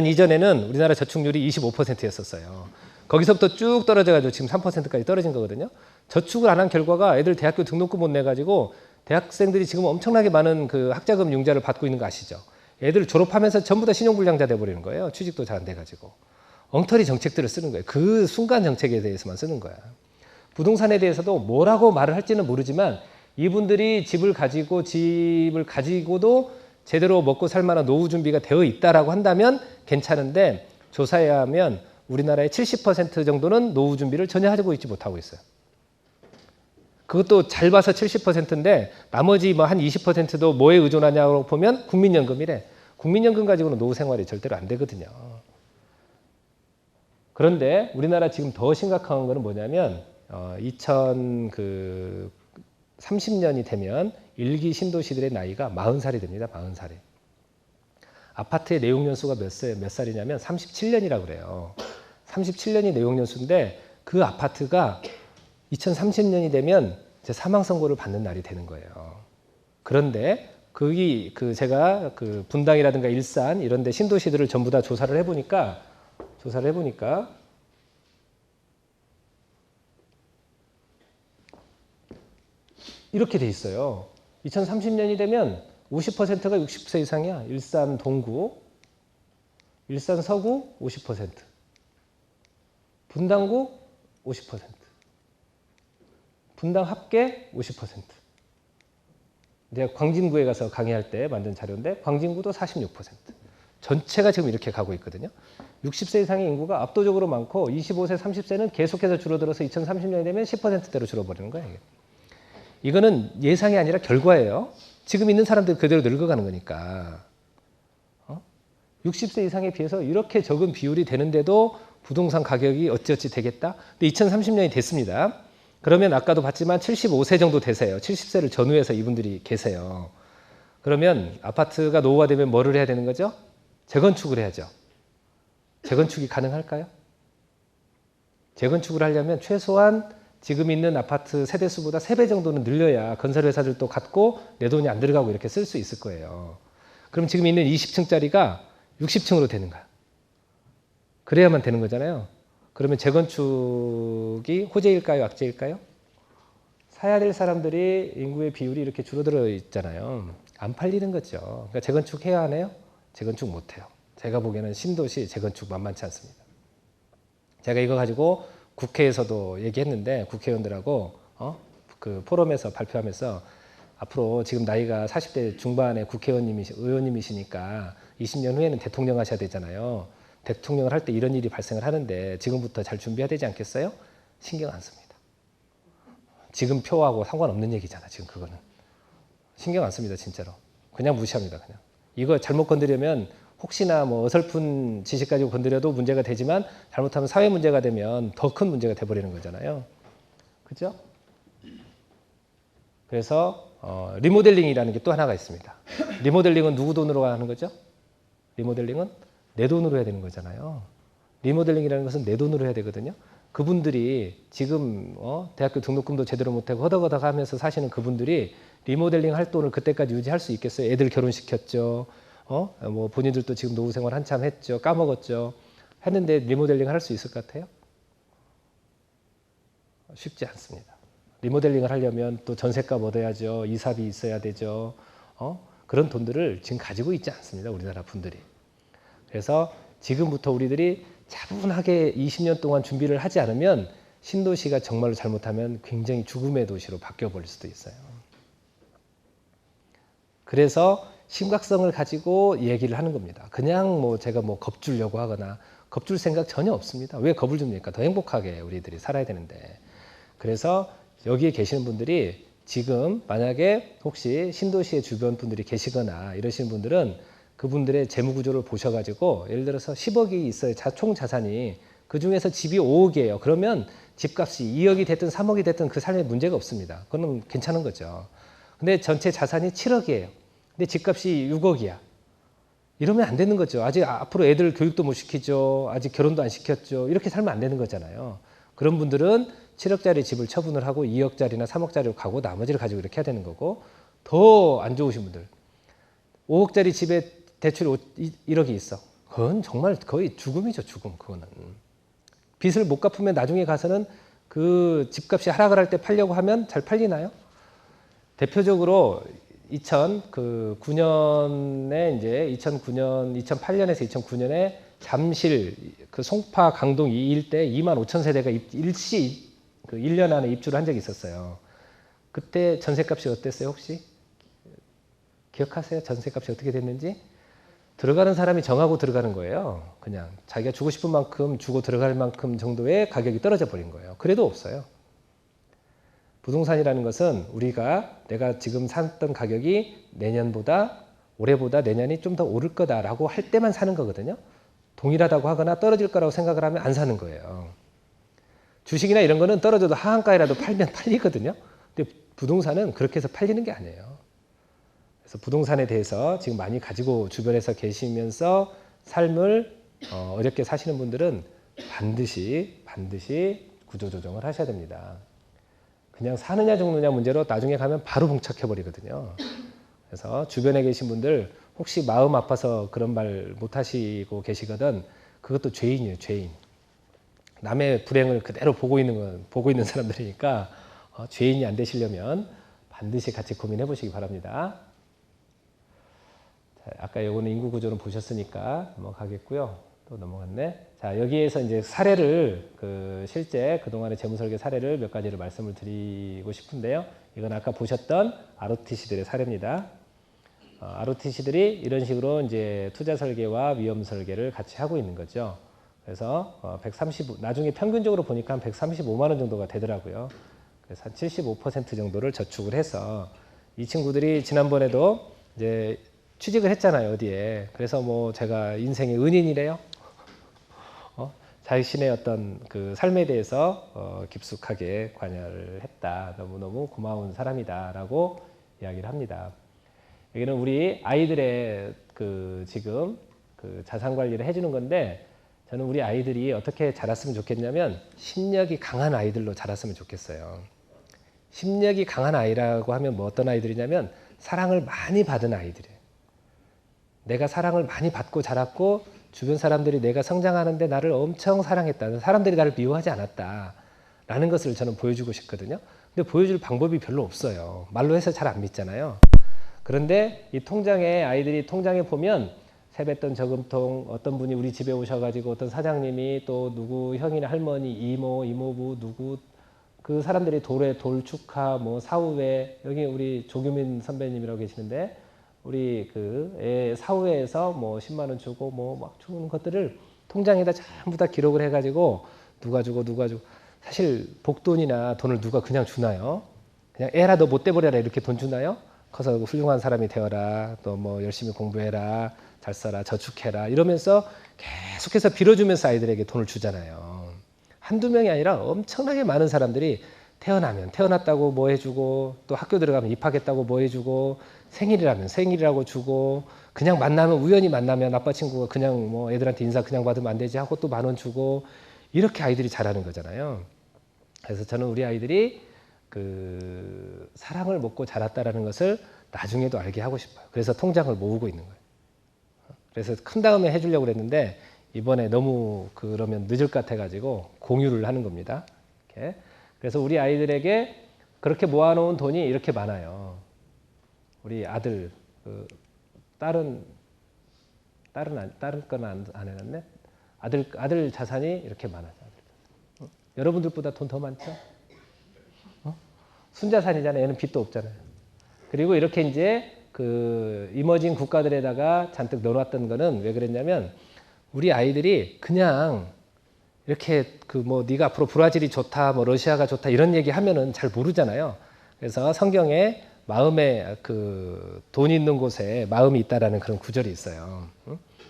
이전에는 우리나라 저축률이 25%였었어요. 거기서부터 쭉 떨어져가지고 지금 3%까지 떨어진 거거든요. 저축을 안 한 결과가 애들 대학교 등록금 못 내가지고 대학생들이 지금 엄청나게 많은 그 학자금 융자를 받고 있는 거 아시죠? 애들 졸업하면서 전부 다 신용불량자 돼버리는 거예요. 취직도 잘 안 돼가지고. 엉터리 정책들을 쓰는 거예요. 그 순간 정책에 대해서만 쓰는 거야. 부동산에 대해서도 뭐라고 말을 할지는 모르지만 이분들이 집을 가지고도 제대로 먹고 살 만한 노후 준비가 되어 있다라고 한다면 괜찮은데 조사해야 하면 우리나라의 70% 정도는 노후 준비를 전혀 하고 있지 못하고 있어요. 그것도 잘 봐서 70%인데 나머지 뭐 한 20%도 뭐에 의존하냐고 보면 국민연금이래. 국민연금 가지고는 노후 생활이 절대로 안 되거든요. 그런데 우리나라 지금 더 심각한 거는 뭐냐면 2030년이 되면 일기 신도시들의 나이가 40살이 됩니다. 40살이. 아파트의 내용연수가 몇 살이냐면 37년이라고 그래요. 37년이 내용연수인데 그 아파트가 2030년이 되면 이제 사망 선고를 받는 날이 되는 거예요. 그런데 제가 그 분당이라든가 일산 이런 데 신도시들을 전부 다 조사를 해보니까 이렇게 돼 있어요. 2030년이 되면 50%가 60세 이상이야. 일산 동구, 일산 서구 50%, 분당구 50%, 분당 합계 50%. 내가 광진구에 가서 강의할 때 만든 자료인데 광진구도 46%. 전체가 지금 이렇게 가고 있거든요. 60세 이상의 인구가 압도적으로 많고 25세, 30세는 계속해서 줄어들어서 2030년이 되면 10%대로 줄어버리는 거예요. 이거는 예상이 아니라 결과예요. 지금 있는 사람들 그대로 늙어가는 거니까. 60세 이상에 비해서 이렇게 적은 비율이 되는데도 부동산 가격이 어찌어찌 되겠다? 근데 2030년이 됐습니다. 그러면 아까도 봤지만 75세 정도 되세요. 70세를 전후해서 이분들이 계세요. 그러면 아파트가 노후가 되면 뭐를 해야 되는 거죠? 재건축을 해야죠. 재건축이 가능할까요? 재건축을 하려면 최소한 지금 있는 아파트 세대수보다 3배 정도는 늘려야 건설회사들도 갖고 내 돈이 안 들어가고 이렇게 쓸 수 있을 거예요. 그럼 지금 있는 20층짜리가 60층으로 되는 거야. 그래야만 되는 거잖아요. 그러면 재건축이 호재일까요? 악재일까요? 사야 될 사람들이 인구의 비율이 이렇게 줄어들어 있잖아요. 안 팔리는 거죠. 그러니까 재건축 해야 하나요? 재건축 못 해요. 제가 보기에는 신도시 재건축 만만치 않습니다. 제가 이거 가지고 국회에서도 얘기했는데 국회의원들하고 그 포럼에서 발표하면서 앞으로 지금 나이가 40대 중반의 의원님이시니까 20년 후에는 대통령 하셔야 되잖아요. 대통령을 할 때 이런 일이 발생을 하는데 지금부터 잘 준비해야 되지 않겠어요? 신경 안 씁니다. 지금 표하고 상관없는 얘기잖아. 지금 그거는. 신경 안 씁니다. 진짜로. 그냥 무시합니다. 그냥. 이거 잘못 건드리면 혹시나 뭐 어설픈 지식 가지고 건드려도 문제가 되지만 잘못하면 사회 문제가 되면 더 큰 문제가 돼버리는 거잖아요. 그죠? 그래서 리모델링이라는 게 또 하나가 있습니다. 리모델링은 누구 돈으로 하는 거죠? 리모델링은 내 돈으로 해야 되는 거잖아요. 리모델링이라는 것은 내 돈으로 해야 되거든요. 그분들이 지금 대학교 등록금도 제대로 못하고 허덕허덕 하면서 사시는 그분들이 리모델링 할 돈을 그때까지 유지할 수 있겠어요? 애들 결혼시켰죠. 뭐 본인들도 지금 노후생활 한참 했죠. 까먹었죠. 했는데 리모델링 할 수 있을 것 같아요? 쉽지 않습니다. 리모델링을 하려면 또 전세값 얻어야죠. 이사비 있어야 되죠. 그런 돈들을 지금 가지고 있지 않습니다. 우리나라 분들이. 그래서 지금부터 우리들이 차분하게 20년 동안 준비를 하지 않으면 신도시가 정말로 잘못하면 굉장히 죽음의 도시로 바뀌어버릴 수도 있어요. 그래서 심각성을 가지고 얘기를 하는 겁니다. 그냥 뭐 제가 뭐 겁주려고 하거나 겁줄 생각 전혀 없습니다. 왜 겁을 줍니까? 더 행복하게 우리들이 살아야 되는데. 그래서 여기에 계시는 분들이 지금 만약에 혹시 신도시의 주변 분들이 계시거나 이러시는 분들은 그분들의 재무구조를 보셔가지고 예를 들어서 10억이 있어요. 총 자산이. 그 중에서 집이 5억이에요. 그러면 집값이 2억이 됐든 3억이 됐든 그 삶에 문제가 없습니다. 그건 괜찮은 거죠. 근데 전체 자산이 7억이에요. 근데 집값이 6억이야. 이러면 안 되는 거죠. 아직 앞으로 애들 교육도 못 시키죠. 아직 결혼도 안 시켰죠. 이렇게 살면 안 되는 거잖아요. 그런 분들은 7억짜리 집을 처분을 하고 2억짜리나 3억짜리로 가고 나머지를 가지고 이렇게 해야 되는 거고, 더 안 좋으신 분들 5억짜리 집에 대출이 1억이 있어. 그건 정말 거의 죽음이죠. 죽음. 그거는. 빚을 못 갚으면 나중에 가서는 그 집값이 하락을 할 때 팔려고 하면 잘 팔리나요? 대표적으로 2009년에 이제 2008년에서 2009년에 잠실 그 송파 강동 이 일대 25,000세대가 일시 그 1년 안에 입주를 한 적이 있었어요. 그때 전세값이 어땠어요, 혹시? 기억하세요? 전세값이 어떻게 됐는지? 들어가는 사람이 정하고 들어가는 거예요. 그냥 자기가 주고 싶은 만큼 주고 들어갈 만큼 정도의 가격이 떨어져 버린 거예요. 그래도 없어요. 부동산이라는 것은 내가 지금 샀던 가격이 내년보다 올해보다 내년이 좀 더 오를 거다라고 할 때만 사는 거거든요. 동일하다고 하거나 떨어질 거라고 생각을 하면 안 사는 거예요. 주식이나 이런 거는 떨어져도 하한가에라도 팔면 팔리거든요. 근데 부동산은 그렇게 해서 팔리는 게 아니에요. 그래서 부동산에 대해서 지금 많이 가지고 주변에서 계시면서 삶을 어렵게 사시는 분들은 반드시 구조조정을 하셔야 됩니다. 그냥 사느냐 죽느냐 문제로 나중에 가면 바로 봉착해 버리거든요. 그래서 주변에 계신 분들 혹시 마음 아파서 그런 말 못 하시고 계시거든, 그것도 죄인이에요, 죄인. 남의 불행을 그대로 보고 있는 사람들이니까 죄인이 안 되시려면 반드시 같이 고민해 보시기 바랍니다. 자, 아까 요거는 인구 구조는 보셨으니까 넘어가겠고요. 또 넘어갔네. 자, 여기에서 이제 사례를 실제 그동안의 재무설계 사례를 몇 가지를 말씀을 드리고 싶은데요. 이건 아까 보셨던 ROTC들의 사례입니다. ROTC들이 이런 식으로 이제 투자 설계와 위험 설계를 같이 하고 있는 거죠. 그래서 나중에 평균적으로 보니까 한 135만 원 정도가 되더라고요. 그래서 한 75% 정도를 저축을 해서 이 친구들이 지난번에도 이제 취직을 했잖아요, 어디에. 그래서 뭐 제가 인생의 은인이래요. 자신의 어떤 그 삶에 대해서 깊숙하게 관여를 했다. 너무너무 고마운 사람이다라고 이야기를 합니다. 여기는 우리 아이들의 지금 자산 관리를 해주는 건데, 저는 우리 아이들이 어떻게 자랐으면 좋겠냐면 심력이 강한 아이들로 자랐으면 좋겠어요. 심력이 강한 아이라고 하면 뭐 어떤 아이들이냐면 사랑을 많이 받은 아이들이에요. 내가 사랑을 많이 받고 자랐고 주변 사람들이 내가 성장하는데 나를 엄청 사랑했다. 사람들이 나를 미워하지 않았다. 라는 것을 저는 보여주고 싶거든요. 근데 보여줄 방법이 별로 없어요. 말로 해서 잘 안 믿잖아요. 그런데 이 통장에 아이들이 통장에 보면 세뱃돈 저금통, 어떤 분이 우리 집에 오셔가지고 어떤 사장님이 또 누구 형이나 할머니, 이모, 이모부, 누구 그 사람들이 돌 축하, 뭐 사후회, 여기 우리 조규민 선배님이라고 계시는데 우리 사후회에서 뭐 10만 원 주고 뭐 막 주는 것들을 통장에다 전부 다 기록을 해가지고 누가 주고 사실 복돈이나 돈을 누가 그냥 주나요? 그냥 애라 너 못 돼버려라 이렇게 돈 주나요? 커서 훌륭한 사람이 되어라, 또 뭐 열심히 공부해라, 잘 써라, 저축해라 이러면서 계속해서 빌어주면서 아이들에게 돈을 주잖아요. 한두 명이 아니라 엄청나게 많은 사람들이 태어났다고 뭐 해주고, 또 학교 들어가면 입학했다고 뭐 해주고, 생일이라면 생일이라고 주고, 그냥 우연히 만나면 아빠 친구가 그냥 뭐 애들한테 인사 그냥 받으면 안 되지 하고 또 10,000원 주고, 이렇게 아이들이 자라는 거잖아요. 그래서 저는 우리 아이들이 사랑을 먹고 자랐다라는 것을 나중에도 알게 하고 싶어요. 그래서 통장을 모으고 있는 거예요. 그래서 큰 다음에 해주려고 그랬는데 이번에 너무 그러면 늦을 것 같아가지고 공유를 하는 겁니다. 이렇게. 그래서 우리 아이들에게 그렇게 모아놓은 돈이 이렇게 많아요. 우리 아들, 딸은 건 안 해놨네. 아들 자산이 이렇게 많아요. 여러분들보다 돈 더 많죠? 순자산이잖아요. 얘는 빚도 없잖아요. 그리고 이렇게 이제 이머징 국가들에다가 잔뜩 넣어놨던 거는 왜 그랬냐면 우리 아이들이 그냥 이렇게 네가 앞으로 브라질이 좋다, 뭐 러시아가 좋다 이런 얘기 하면은 잘 모르잖아요. 그래서 성경에 마음에 돈 있는 곳에 마음이 있다라는 그런 구절이 있어요.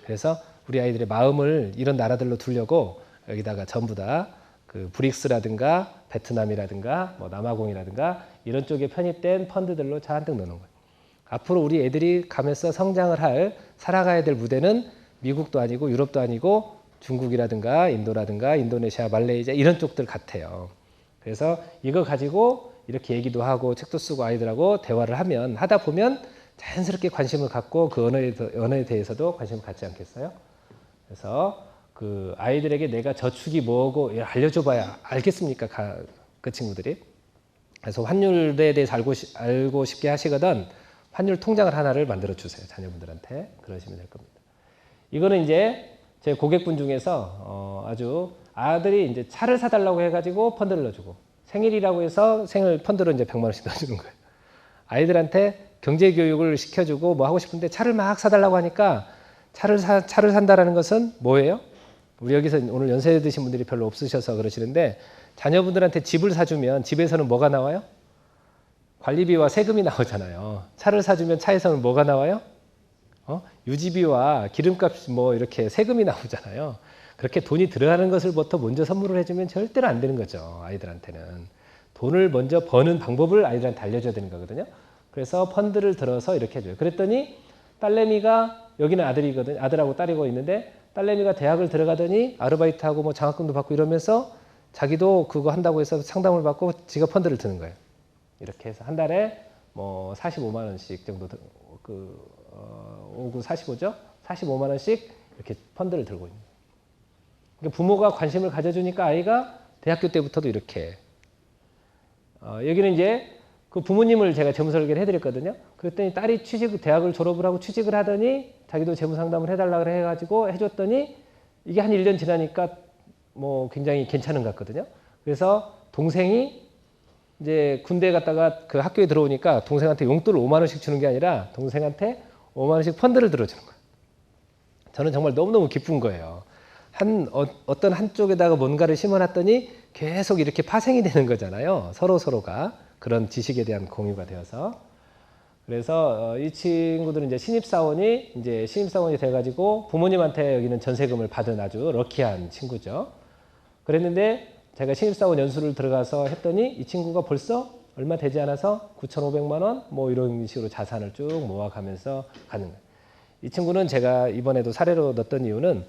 그래서 우리 아이들의 마음을 이런 나라들로 두려고 여기다가 전부 다 브릭스라든가 베트남이라든가 뭐 남아공이라든가 이런 쪽에 편입된 펀드들로 잔뜩 넣는 거예요. 앞으로 우리 애들이 가면서 성장을 살아가야 될 무대는 미국도 아니고 유럽도 아니고 중국이라든가 인도라든가 인도네시아, 말레이시아 이런 쪽들 같아요. 그래서 이거 가지고 이렇게 얘기도 하고 책도 쓰고 아이들하고 대화를 하다 보면 자연스럽게 관심을 갖고 그 언어에 대해서도 관심을 갖지 않겠어요? 그래서 아이들에게 내가 저축이 뭐고 알려줘봐야 알겠습니까? 그 친구들이. 그래서 환율에 대해서 알고 싶게 하시거든 환율 통장을 하나를 만들어 주세요. 자녀분들한테. 그러시면 될 겁니다. 이거는 이제 제 고객분 중에서 아주 아들이 이제 차를 사달라고 해가지고 펀드를 넣어주고 생일이라고 해서 생일 펀드로 이제 100만 원씩 넣어주는 거예요. 아이들한테 경제 교육을 시켜주고 뭐 하고 싶은데 차를 막 사달라고 하니까 차를 산다라는 것은 뭐예요? 우리 여기서 오늘 연세 드신 분들이 별로 없으셔서 그러시는데 자녀분들한테 집을 사주면 집에서는 뭐가 나와요? 관리비와 세금이 나오잖아요. 차를 사주면 차에서는 뭐가 나와요? 유지비와 기름값 뭐 이렇게 세금이 나오잖아요. 그렇게 돈이 들어가는 것을부터 먼저 선물을 해주면 절대로 안 되는 거죠. 아이들한테는. 돈을 먼저 버는 방법을 아이들한테 알려줘야 되는 거거든요. 그래서 펀드를 들어서 이렇게 해줘요. 그랬더니 딸내미가 여기는 아들이거든요. 아들하고 딸이고 있는데 딸내미가 대학을 들어가더니 아르바이트하고 뭐 장학금도 받고 이러면서 자기도 그거 한다고 해서 상담을 받고 지가 펀드를 드는 거예요. 이렇게 해서 한 달에 뭐 45만 원씩 정도 그 5구 45죠? 45만 원씩 이렇게 펀드를 들고 있는 거예요. 그러니까 부모가 관심을 가져주니까 아이가 대학교 때부터도 이렇게 여기는 이제 그 부모님을 제가 재무 설계를 해드렸거든요. 그랬더니 딸이 대학을 졸업을 하고 취직을 하더니 자기도 재무 상담을 해달라고 해가지고 해줬더니 이게 한 1년 지나니까 뭐 굉장히 괜찮은 것 같거든요. 그래서 동생이 이제 군대에 갔다가 그 학교에 들어오니까 동생한테 용돈을 5만 원씩 주는 게 아니라 동생한테 5만 원씩 펀드를 들어주는 거예요. 저는 정말 너무너무 기쁜 거예요. 어떤 한쪽에다가 뭔가를 심어놨더니 계속 이렇게 파생이 되는 거잖아요. 서로가 그런 지식에 대한 공유가 되어서. 그래서 이 친구들은 이제 신입사원이 돼가지고 부모님한테 여기는 전세금을 받은 아주 럭키한 친구죠. 그랬는데 제가 신입사원 연수를 들어가서 했더니 이 친구가 벌써 얼마 되지 않아서 9,500만 원 뭐 이런 식으로 자산을 쭉 모아가면서 가는 거예요. 이 친구는 제가 이번에도 사례로 넣었던 이유는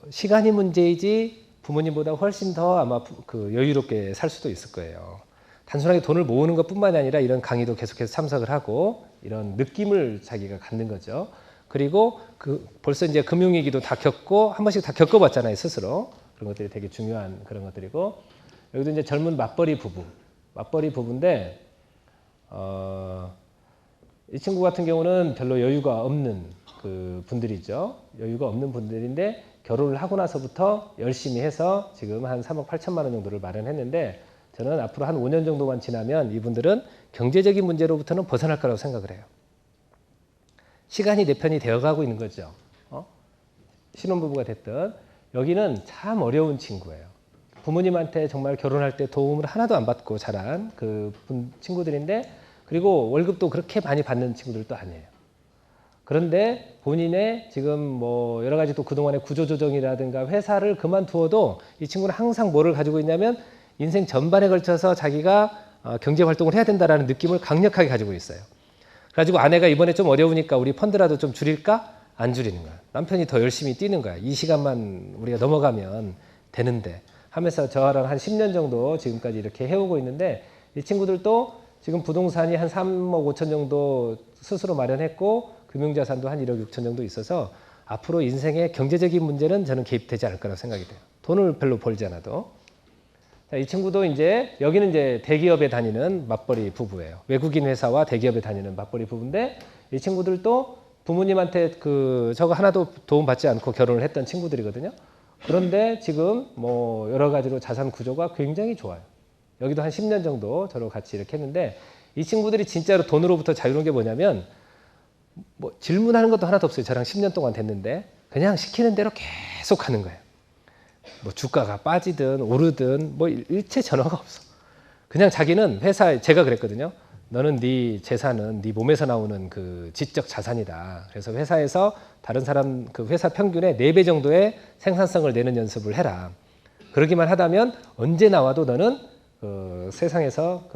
시간이 문제이지 부모님보다 훨씬 더 아마 그 여유롭게 살 수도 있을 거예요. 단순하게 돈을 모으는 것뿐만이 아니라 이런 강의도 계속해서 참석을 하고 이런 느낌을 자기가 갖는 거죠. 그리고 벌써 이제 금융위기도 다 겪고 한 번씩 다 겪어봤잖아요, 스스로. 그런 것들이 되게 중요한 그런 것들이고 여기도 이제 젊은 맞벌이 부부인데 이 친구 같은 경우는 별로 여유가 없는 그 분들이죠. 여유가 없는 분들인데 결혼을 하고 나서부터 열심히 해서 지금 한 3억 8천만 원 정도를 마련했는데 저는 앞으로 한 5년 정도만 지나면 이분들은 경제적인 문제로부터는 벗어날 거라고 생각을 해요. 시간이 내 편이 되어가고 있는 거죠. 신혼부부가 됐든 여기는 참 어려운 친구예요. 부모님한테 정말 결혼할 때 도움을 하나도 안 받고 자란 그 친구들인데 그리고 월급도 그렇게 많이 받는 친구들도 아니에요. 그런데 본인의 지금 뭐 여러 가지 또 그동안의 구조조정이라든가 회사를 그만두어도 이 친구는 항상 뭐를 가지고 있냐면 인생 전반에 걸쳐서 자기가 경제활동을 해야 된다라는 느낌을 강력하게 가지고 있어요. 그래가지고 아내가 이번에 좀 어려우니까 우리 펀드라도 좀 줄일까? 안 줄이는 거야. 남편이 더 열심히 뛰는 거야. 이 시간만 우리가 넘어가면 되는데 하면서 저랑 한 10년 정도 지금까지 이렇게 해오고 있는데 이 친구들도 지금 부동산이 한 3억 5천 정도 스스로 마련했고 금융자산도 한 1억 6천 정도 있어서 앞으로 인생의 경제적인 문제는 저는 개입되지 않을 거라고 생각이 돼요. 돈을 별로 벌지 않아도. 자, 이 친구도 여기는 이제 대기업에 다니는 맞벌이 부부예요. 외국인 회사와 대기업에 다니는 맞벌이 부부인데 이 친구들도 부모님한테 저거 하나도 도움 받지 않고 결혼을 했던 친구들이거든요. 그런데 지금 뭐 여러 가지로 자산 구조가 굉장히 좋아요. 여기도 한 10년 정도 저랑 같이 이렇게 했는데 이 친구들이 진짜로 돈으로부터 자유로운 게 뭐냐면 뭐 질문하는 것도 하나도 없어요. 저랑 10년 동안 됐는데 그냥 시키는 대로 계속 하는 거예요. 뭐 주가가 빠지든 오르든 뭐 일체 전화가 없어. 그냥 자기는 회사에 제가 그랬거든요. 너는 네 재산은 네 몸에서 나오는 그 지적 자산이다. 그래서 회사에서 다른 사람 그 회사 평균의 4배 정도의 생산성을 내는 연습을 해라. 그러기만 하다면 언제 나와도 너는 세상에서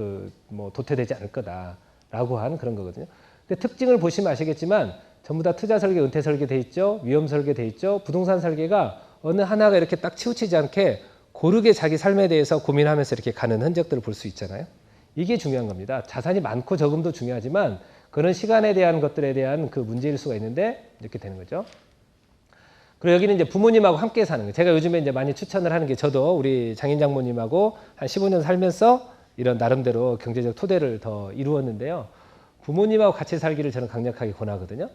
뭐 도태되지 않을 거다라고 한 그런 거거든요. 근데 특징을 보시면 아시겠지만 전부 다 투자 설계, 은퇴 설계 돼 있죠. 위험 설계 돼 있죠. 부동산 설계가 어느 하나가 이렇게 딱 치우치지 않게 고르게 자기 삶에 대해서 고민하면서 이렇게 가는 흔적들을 볼 수 있잖아요. 이게 중요한 겁니다. 자산이 많고 적음도 중요하지만 그런 시간에 대한 것들에 대한 그 문제일 수가 있는데 이렇게 되는 거죠. 그리고 여기는 이제 부모님하고 함께 사는 거예요. 제가 요즘에 이제 많이 추천을 하는 게 저도 우리 장인 장모님하고 한 15년 살면서 이런 나름대로 경제적 토대를 더 이루었는데요. 부모님하고 같이 살기를 저는 강력하게 권하거든요.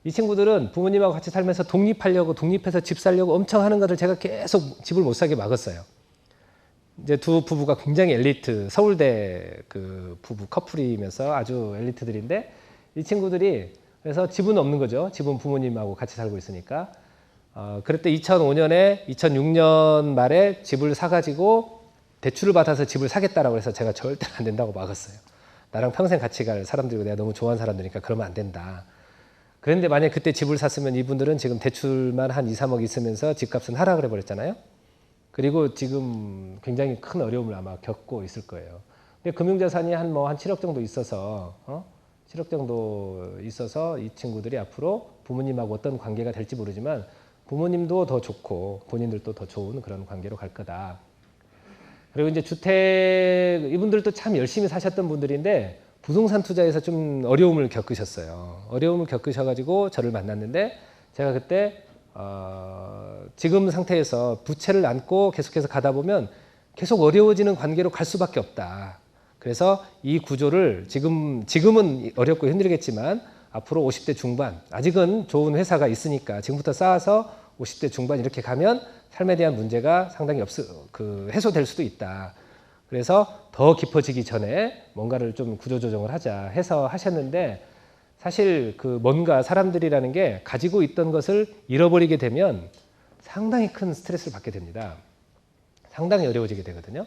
이 친구들은 부모님하고 같이 살면서 독립해서 집 살려고 엄청 하는 것을 제가 계속 집을 못 사게 막았어요. 이제 두 부부가 굉장히 엘리트, 서울대 그 부부 커플이면서 아주 엘리트들인데 이 친구들이 그래서 집은 없는 거죠. 집은 부모님하고 같이 살고 있으니까. 그때 2005년에 2006년 말에 집을 사가지고 대출을 받아서 집을 사겠다라고 해서 제가 절대 안 된다고 막았어요. 나랑 평생 같이 갈 사람들이고 내가 너무 좋아하는 사람들이니까 그러면 안 된다. 그런데 만약에 그때 집을 샀으면 이분들은 지금 대출만 한 2, 3억 있으면서 집값은 하락을 해버렸잖아요. 그리고 지금 굉장히 큰 어려움을 아마 겪고 있을 거예요. 근데 금융자산이 한 7억 정도 있어서 7억 정도 있어서 이 친구들이 앞으로 부모님하고 어떤 관계가 될지 모르지만 부모님도 더 좋고 본인들도 더 좋은 그런 관계로 갈 거다. 그리고 이제 주택 이분들도 참 열심히 사셨던 분들인데 부동산 투자에서 좀 어려움을 겪으셨어요. 어려움을 겪으셔가지고 저를 만났는데 제가 그때 지금 상태에서 부채를 안고 계속해서 가다 보면 계속 어려워지는 관계로 갈 수밖에 없다. 그래서 이 구조를 지금은 어렵고 힘들겠지만 앞으로 50대 중반 아직은 좋은 회사가 있으니까 지금부터 쌓아서 50대 중반 이렇게 가면 삶에 대한 문제가 상당히 해소될 수도 있다. 그래서 더 깊어지기 전에 뭔가를 좀 구조조정을 하자 해서 하셨는데 사실 뭔가 사람들이라는 게 가지고 있던 것을 잃어버리게 되면 상당히 큰 스트레스를 받게 됩니다. 상당히 어려워지게 되거든요.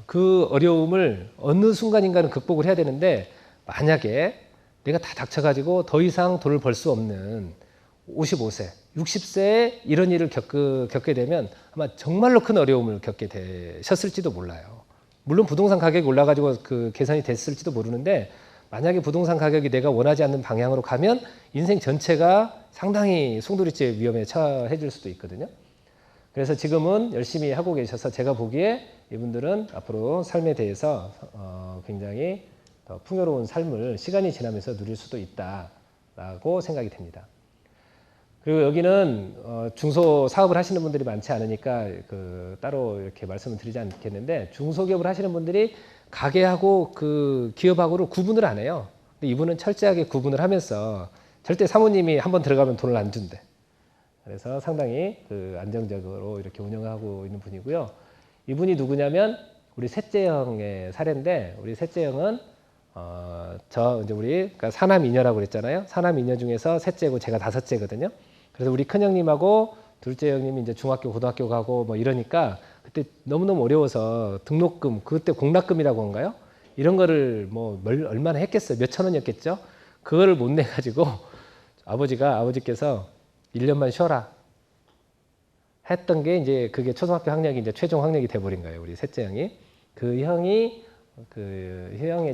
그 어려움을 어느 순간인가는 극복을 해야 되는데 만약에 내가 다 닥쳐가지고 더 이상 돈을 벌 수 없는 55세, 60세에 이런 일을 겪게 되면 아마 정말로 큰 어려움을 겪게 되셨을지도 몰라요. 물론 부동산 가격이 올라가지고 개선이 됐을지도 모르는데 만약에 부동산 가격이 내가 원하지 않는 방향으로 가면 인생 전체가 상당히 송두리째 위험에 처해질 수도 있거든요. 그래서 지금은 열심히 하고 계셔서 제가 보기에 이분들은 앞으로 삶에 대해서 굉장히 더 풍요로운 삶을 시간이 지나면서 누릴 수도 있다라고 생각이 됩니다. 그리고 여기는 중소 사업을 하시는 분들이 많지 않으니까 따로 이렇게 말씀을 드리지 않겠는데 중소기업을 하시는 분들이 가게하고 기업하고를 구분을 안 해요. 근데 이분은 철저하게 구분을 하면서 절대 사모님이 한번 들어가면 돈을 안 준대. 그래서 상당히 안정적으로 이렇게 운영하고 있는 분이고요. 이분이 누구냐면 우리 셋째 형의 사례인데 우리 셋째 형은 이제 우리 그러니까 사남이녀라고 그랬잖아요. 사남이녀 중에서 셋째고 제가 다섯째거든요. 그래서 우리 큰 형님하고 둘째 형님이 이제 중학교, 고등학교 가고 뭐 이러니까 그때 너무너무 어려워서 등록금, 그때 공납금이라고 한가요? 이런 거를 얼마나 했겠어요? 몇천 원이었겠죠? 그거를 못 내가지고 아버지께서 1년만 쉬어라 했던 게 이제 그게 초등학교 학력이 이제 최종 학력이 돼버린 거예요. 우리 셋째 형이. 그 형의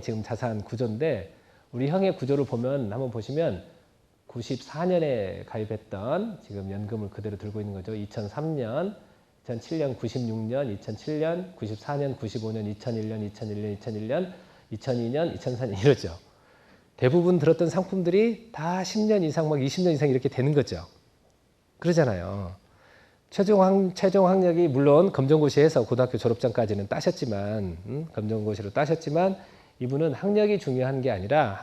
지금 자산 구조인데 우리 형의 구조를 한번 보시면 94년에 가입했던 지금 연금을 그대로 들고 있는 거죠. 2003년, 2007년, 96년, 2007년, 94년, 95년, 2001년, 2001년, 2001년, 2002년, 2004년 이러죠. 대부분 들었던 상품들이 다 10년 이상, 20년 이상 이렇게 되는 거죠. 그러잖아요. 최종 학력이 물론 검정고시에서 고등학교 졸업장까지는 따셨지만 검정고시로 따셨지만 이분은 학력이 중요한 게 아니라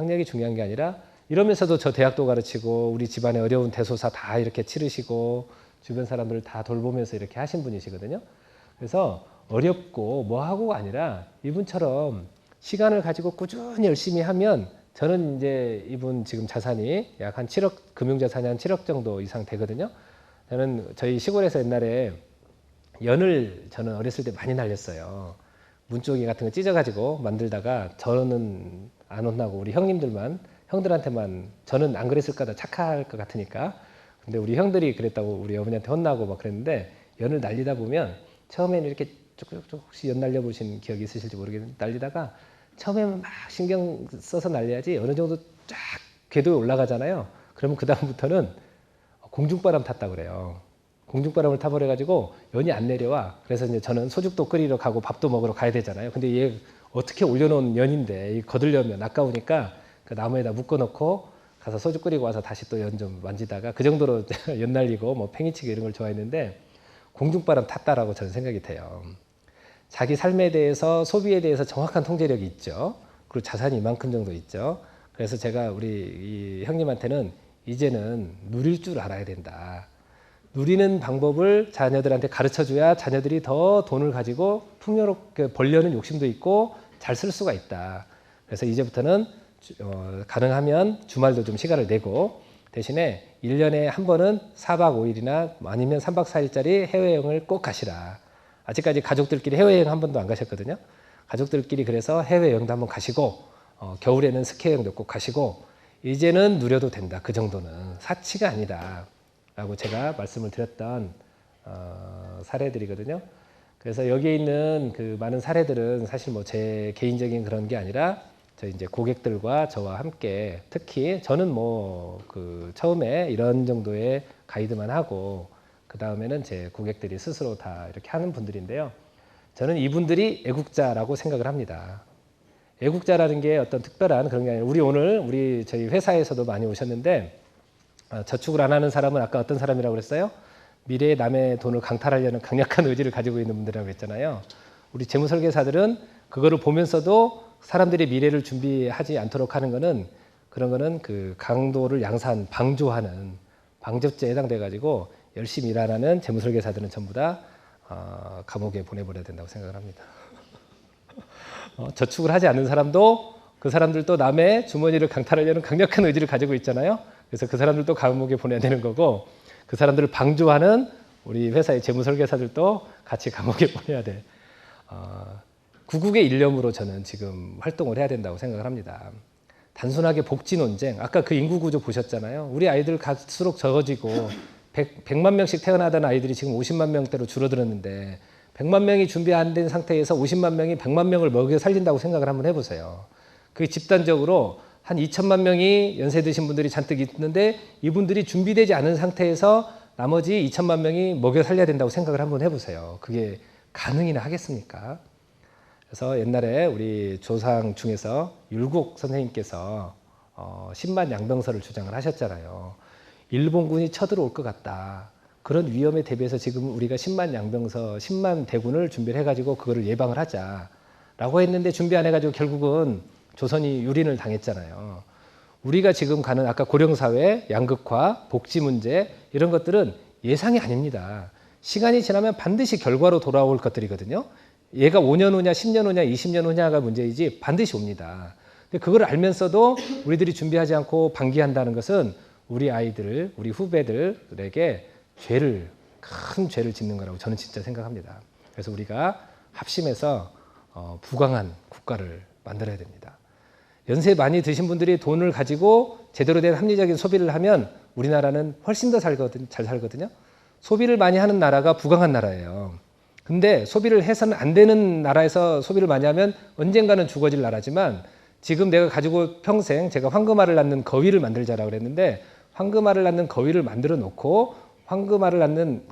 이러면서도 저 대학도 가르치고 우리 집안의 어려운 대소사 다 이렇게 치르시고 주변 사람들을 다 돌보면서 이렇게 하신 분이시거든요. 그래서 어렵고 뭐하고가 아니라 이분처럼 시간을 가지고 꾸준히 열심히 하면 저는 이제 이분 지금 자산이 약 한 7억, 금융자산이 한 7억 정도 이상 되거든요. 저는 저희 시골에서 옛날에 연을 저는 어렸을 때 많이 날렸어요. 문조기 같은 거 찢어가지고 만들다가 저는 안 혼나고 우리 형들한테만 저는 안 그랬을까 더 착할 것 같으니까. 근데 우리 형들이 그랬다고 우리 어머니한테 혼나고 막 그랬는데 연을 날리다 보면 처음에는 이렇게 조금씩 연 날려보신 기억이 있으실지 모르겠는데 날리다가 처음에는 막 신경 써서 날려야지 어느 정도 쫙 궤도에 올라가잖아요. 그러면 그 다음부터는 공중바람 탔다 그래요. 공중바람을 타버려가지고 연이 안 내려와. 그래서 이제 저는 소죽도 끓이러 가고 밥도 먹으러 가야 되잖아요. 근데 얘 어떻게 올려놓은 연인데 거들려면 아까우니까 그 나무에다 묶어놓고 가서 소주 끓이고 와서 다시 또 연 좀 만지다가 그 정도로 연 날리고 뭐 팽이치기 이런 걸 좋아했는데 공중바람 탔다라고 저는 생각이 돼요. 자기 삶에 대해서 소비에 대해서 정확한 통제력이 있죠. 그리고 자산이 이만큼 정도 있죠. 그래서 제가 우리 이 형님한테는 이제는 누릴 줄 알아야 된다. 누리는 방법을 자녀들한테 가르쳐줘야 자녀들이 더 돈을 가지고 풍요롭게 벌려는 욕심도 있고 잘 쓸 수가 있다. 그래서 이제부터는 가능하면 주말도 좀 시간을 내고 대신에 1년에 한 번은 4박 5일이나 아니면 3박 4일짜리 해외여행을 꼭 가시라. 아직까지 가족들끼리 해외여행 한 번도 안 가셨거든요. 가족들끼리 그래서 해외여행도 한번 가시고 겨울에는 스키여행도 꼭 가시고 이제는 누려도 된다. 그 정도는 사치가 아니다 라고 제가 말씀을 드렸던 사례들이거든요. 그래서 여기에 있는 그 많은 사례들은 사실 뭐 제 개인적인 그런 게 아니라 저희 이제 고객들과 저와 함께 특히 저는 뭐 그 처음에 이런 정도의 가이드만 하고 그 다음에는 제 고객들이 스스로 다 이렇게 하는 분들인데요. 저는 이분들이 애국자라고 생각을 합니다. 애국자라는 게 어떤 특별한 그런 게 아니라 우리 저희 회사에서도 많이 오셨는데 저축을 안 하는 사람은 아까 어떤 사람이라고 그랬어요? 미래에 남의 돈을 강탈하려는 강력한 의지를 가지고 있는 분들이라고 했잖아요. 우리 재무설계사들은 그거를 보면서도 사람들이 미래를 준비하지 않도록 하는 거는 그런 거는 그 강도를 양산 방조하는 방조죄에 해당돼 가지고 열심히 일하는 재무설계사들은 전부 다 감옥에 보내버려야 된다고 생각을 합니다. 저축을 하지 않는 사람도 그 사람들도 남의 주머니를 강탈하려는 강력한 의지를 가지고 있잖아요. 그래서 그 사람들도 감옥에 보내야 되는 거고 그 사람들을 방조하는 우리 회사의 재무설계사들도 같이 감옥에 보내야 돼. 구국의 일념으로 저는 지금 활동을 해야 된다고 생각을 합니다. 단순하게 복지 논쟁, 아까 그 인구 구조 보셨잖아요. 우리 아이들 갈수록 적어지고 100만 명씩 태어나던 아이들이 지금 50만 명대로 줄어들었는데 100만 명이 준비 안 된 상태에서 50만 명이 100만 명을 먹여 살린다고 생각을 한번 해보세요. 그게 집단적으로 한 2천만 명이 연세 드신 분들이 잔뜩 있는데 이분들이 준비되지 않은 상태에서 나머지 2천만 명이 먹여 살려야 된다고 생각을 한번 해보세요. 그게 가능이나 하겠습니까? 그래서 옛날에 우리 조상 중에서 율곡 선생님께서 10만 양병설을 주장을 하셨잖아요. 일본군이 쳐들어올 것 같다. 그런 위험에 대비해서 지금 우리가 10만 양병서, 10만 대군을 준비를 해가지고 그거를 예방을 하자라고 했는데 준비 안 해가지고 결국은 조선이 유린을 당했잖아요. 우리가 지금 가는 아까 고령사회, 양극화, 복지 문제 이런 것들은 예상이 아닙니다. 시간이 지나면 반드시 결과로 돌아올 것들이거든요. 얘가 5년 후냐, 10년 후냐, 20년 후냐가 문제이지 반드시 옵니다. 근데 그걸 알면서도 우리들이 준비하지 않고 방기한다는 것은 우리 아이들, 우리 후배들에게 큰 죄를 짓는 거라고 저는 진짜 생각합니다. 그래서 우리가 합심해서 부강한 국가를 만들어야 됩니다. 연세 많이 드신 분들이 돈을 가지고 제대로 된 합리적인 소비를 하면 우리나라는 훨씬 더 잘 살거든요. 소비를 많이 하는 나라가 부강한 나라예요. 근데 소비를 해서는 안 되는 나라에서 소비를 많이 하면 언젠가는 죽어질 나라지만 지금 내가 가지고 평생 제가 황금알을 낳는 거위를 만들자라고 그랬는데 황금알을 낳는 거위를 만들어 놓고 황금알을 낳는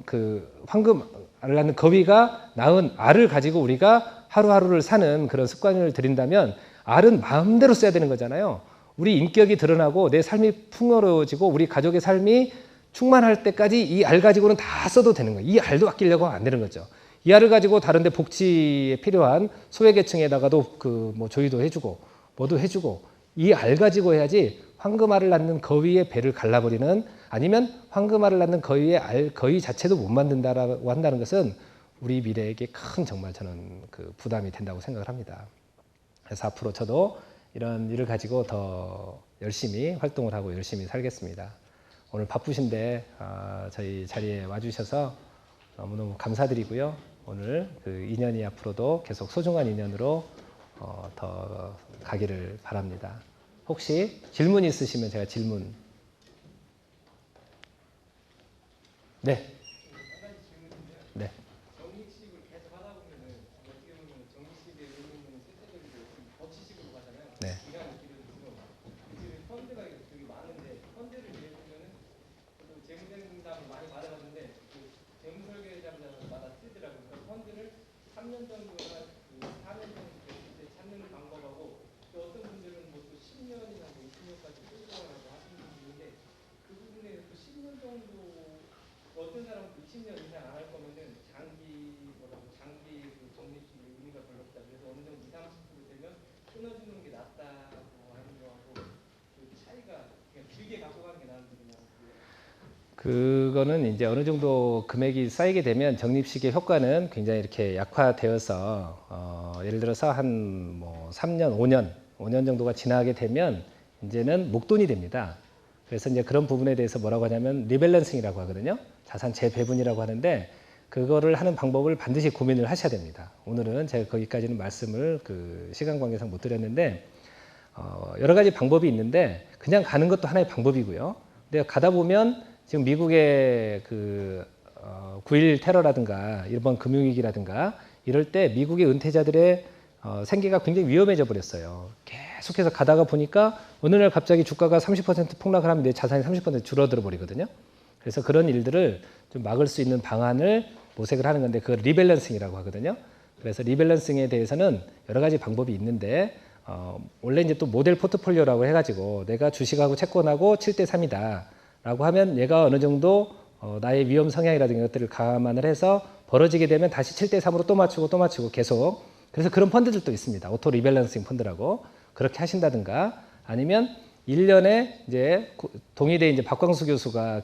거위가 낳은 알을 가지고 우리가 하루하루를 사는 그런 습관을 들인다면 알은 마음대로 써야 되는 거잖아요. 우리 인격이 드러나고 내 삶이 풍요로워지고 우리 가족의 삶이 충만할 때까지 이 알 가지고는 다 써도 되는 거예요. 이 알도 아끼려고 안 되는 거죠. 이 알을 가지고 다른데 복지에 필요한 소외계층에다가도 뭐 조의도 해주고 뭐도 해주고 이 알 가지고 해야지 황금알을 낳는 거위의 배를 갈라버리는 아니면 황금알을 낳는 거위 자체도 못 만든다라고 한다는 것은 우리 미래에게 큰 정말 저는 그 부담이 된다고 생각을 합니다. 그래서 앞으로 저도 이런 일을 가지고 더 열심히 활동을 하고 열심히 살겠습니다. 오늘 바쁘신데 저희 자리에 와주셔서 너무너무 감사드리고요. 오늘 그 인연이 앞으로도 계속 소중한 인연으로 더 가기를 바랍니다. 혹시 질문 있으시면 제가 질문. 네. 네. 적립식을 계속 하다 보면은 어떻게 보면 적립식에 있는 세대들이 버치식으로 가잖아요. 네. 기간이 길어지고 지금 펀드가 되게 많은데 펀드를 내보면은 재무생담을 많이 받아봤는데 재무설계자마다 쓰더라고요. 그러니까 펀드를 3년 정도나 4년 정도 됐을 때 찾는 방법하고 또 어떤 분들은 뭐 또 10년이나 20년까지 끌고 가라고 하시는 분이 있는데 그 부분에 그 10년 정도 어떤 사람은 20년 이상 안 할 거면은 장기 그 적립식 의미가 별로 없다. 그래서 어느 정도 20, 30% 되면 끊어주는 게 낫다고 하는 거하고 그 차이가 그냥 길게 갖고 가는 게 나은 거냐. 그거는 이제 어느 정도 금액이 쌓이게 되면 적립식의 효과는 굉장히 이렇게 약화되어서 예를 들어서 한 뭐 3년, 5년 5년 정도가 지나게 되면 이제는 목돈이 됩니다. 그래서 이제 그런 부분에 대해서 뭐라고 하냐면 리밸런싱이라고 하거든요. 자산 재배분이라고 하는데 그거를 하는 방법을 반드시 고민을 하셔야 됩니다. 오늘은 제가 거기까지는 말씀을 시간 관계상 못 드렸는데 여러 가지 방법이 있는데 그냥 가는 것도 하나의 방법이고요. 근데 가다 보면 지금 미국의 9.11 테러라든가 일본 금융위기라든가 이럴 때 미국의 은퇴자들의 생계가 굉장히 위험해져 버렸어요. 계속해서 가다가 보니까 어느 날 갑자기 주가가 30% 폭락을 하면 내 자산이 30% 줄어들어 버리거든요. 그래서 그런 일들을 좀 막을 수 있는 방안을 모색을 하는 건데 그걸 리밸런싱이라고 하거든요. 그래서 리밸런싱에 대해서는 여러 가지 방법이 있는데 원래 이제 또 모델 포트폴리오라고 해가지고 내가 주식하고 채권하고 7대 3이다 라고 하면 얘가 어느 정도 나의 위험 성향이라든가 이것들을 감안을 해서 벌어지게 되면 다시 7대 3으로 또 맞추고 계속 그래서 그런 펀드들도 있습니다. 오토 리밸런싱 펀드라고 그렇게 하신다든가 아니면 1년에 이제 동의대 이제 박광수 교수가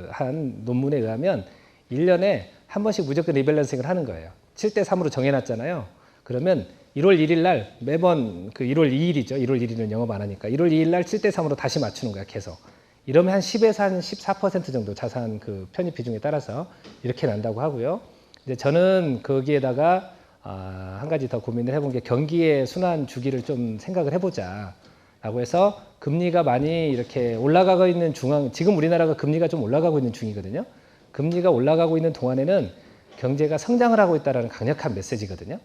한 논문에 의하면 1년에 한 번씩 무조건 리밸런싱을 하는 거예요. 7대 3으로 정해놨잖아요. 그러면 1월 1일 날 매번 1월 2일이죠. 1월 1일은 영업 안 하니까 1월 2일 날 7대 3으로 다시 맞추는 거야, 계속. 이러면 한 10에서 한 14% 정도 자산 편입 비중에 따라서 이렇게 난다고 하고요. 이제 저는 거기에다가 한 가지 더 고민을 해본 게 경기의 순환 주기를 좀 생각을 해보자. 라고 해서 금리가 많이 이렇게 올라가고 있는 지금 우리나라가 금리가 좀 올라가고 있는 중이거든요. 금리가 올라가고 있는 동안에는 경제가 성장을 하고 있다는 강력한 메시지거든요.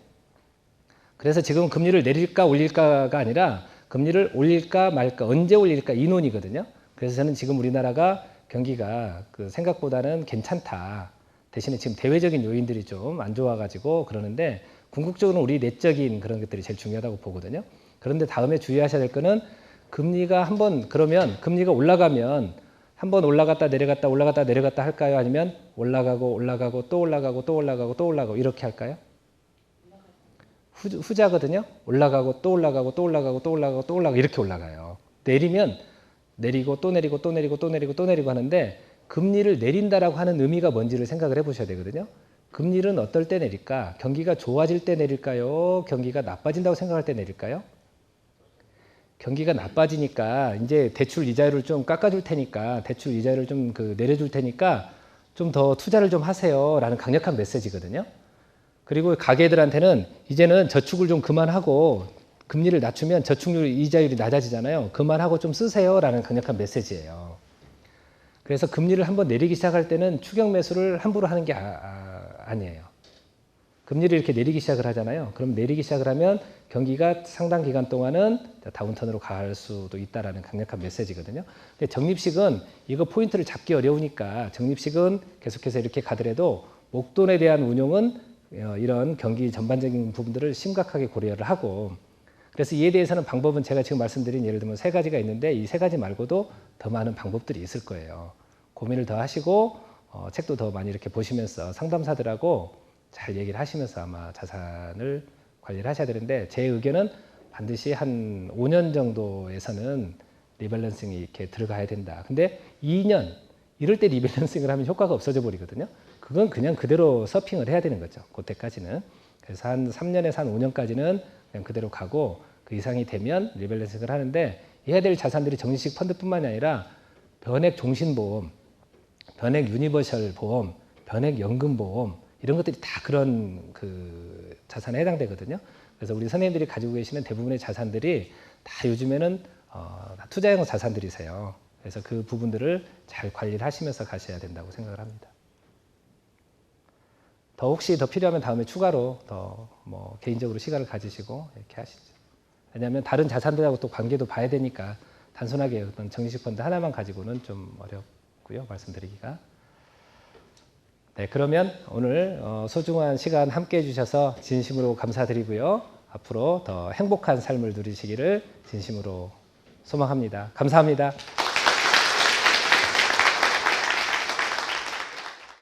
그래서 지금 금리를 내릴까 올릴까가 아니라 금리를 올릴까 말까 언제 올릴까 이 논이거든요. 그래서 저는 지금 우리나라가 경기가 생각보다는 괜찮다. 대신에 지금 대외적인 요인들이 좀 안 좋아가지고 그러는데 궁극적으로 우리 내적인 그런 것들이 제일 중요하다고 보거든요. 그런데 다음에 주의하셔야 될 거는 금리가 그러면 금리가 올라가면 한번 올라갔다 내려갔다 할까요? 아니면 올라가고 또 올라가고 이렇게 할까요? 후자거든요. 올라가고 또 올라가고 이렇게 올라가요. 내리면 내리고 또 내리고 하는데 금리를 내린다라고 하는 의미가 뭔지를 생각을 해보셔야 되거든요. 금리는 어떨 때 내릴까? 경기가 좋아질 때 내릴까요? 경기가 나빠진다고 생각할 때 내릴까요? 경기가 나빠지니까 이제 대출 이자율을 좀 깎아줄 테니까 대출 이자율을 좀 내려줄 테니까 좀 더 투자를 좀 하세요라는 강력한 메시지거든요. 그리고 가게들한테는 이제는 저축을 좀 그만하고 금리를 낮추면 저축률 이자율이 낮아지잖아요. 그만하고 좀 쓰세요라는 강력한 메시지예요. 그래서 금리를 한번 내리기 시작할 때는 추격 매수를 함부로 하는 게 아니에요. 금리를 이렇게 내리기 시작을 하잖아요. 그럼 내리기 시작을 하면 경기가 상당 기간 동안은 다운턴으로 갈 수도 있다라는 강력한 메시지거든요. 근데 적립식은 이거 포인트를 잡기 어려우니까 적립식은 계속해서 이렇게 가더라도 목돈에 대한 운용은 이런 경기 전반적인 부분들을 심각하게 고려를 하고 그래서 이에 대해서는 방법은 제가 지금 말씀드린 예를 들면 3가지가 있는데 이 3가지 말고도 더 많은 방법들이 있을 거예요. 고민을 더 하시고 책도 더 많이 이렇게 보시면서 상담사들하고 잘 얘기를 하시면서 아마 자산을 관리를 하셔야 되는데 제 의견은 반드시 한 5년 정도에서는 리밸런싱이 이렇게 들어가야 된다. 근데 2년 이럴 때 리밸런싱을 하면 효과가 없어져 버리거든요. 그건 그냥 그대로 서핑을 해야 되는 거죠. 그때까지는. 그래서 한 3년에서 한 5년까지는 그냥 그대로 가고 그 이상이 되면 리밸런싱을 하는데 해야 될 자산들이 정식 펀드뿐만이 아니라 변액 종신보험, 변액 유니버셜 보험, 변액 연금보험 이런 것들이 다 그런 자산에 해당되거든요. 그래서 우리 선생님들이 가지고 계시는 대부분의 자산들이 다 요즘에는 다 투자형 자산들이세요. 그래서 그 부분들을 잘 관리를 하시면서 가셔야 된다고 생각을 합니다. 혹시 더 필요하면 다음에 추가로 더 개인적으로 시간을 가지시고 이렇게 하시죠. 왜냐하면 다른 자산들하고 또 관계도 봐야 되니까 단순하게 어떤 정식 펀드 하나만 가지고는 좀 어렵고요. 말씀드리기가. 네, 그러면 오늘 소중한 시간 함께 해주셔서 진심으로 감사드리고요. 앞으로 더 행복한 삶을 누리시기를 진심으로 소망합니다. 감사합니다.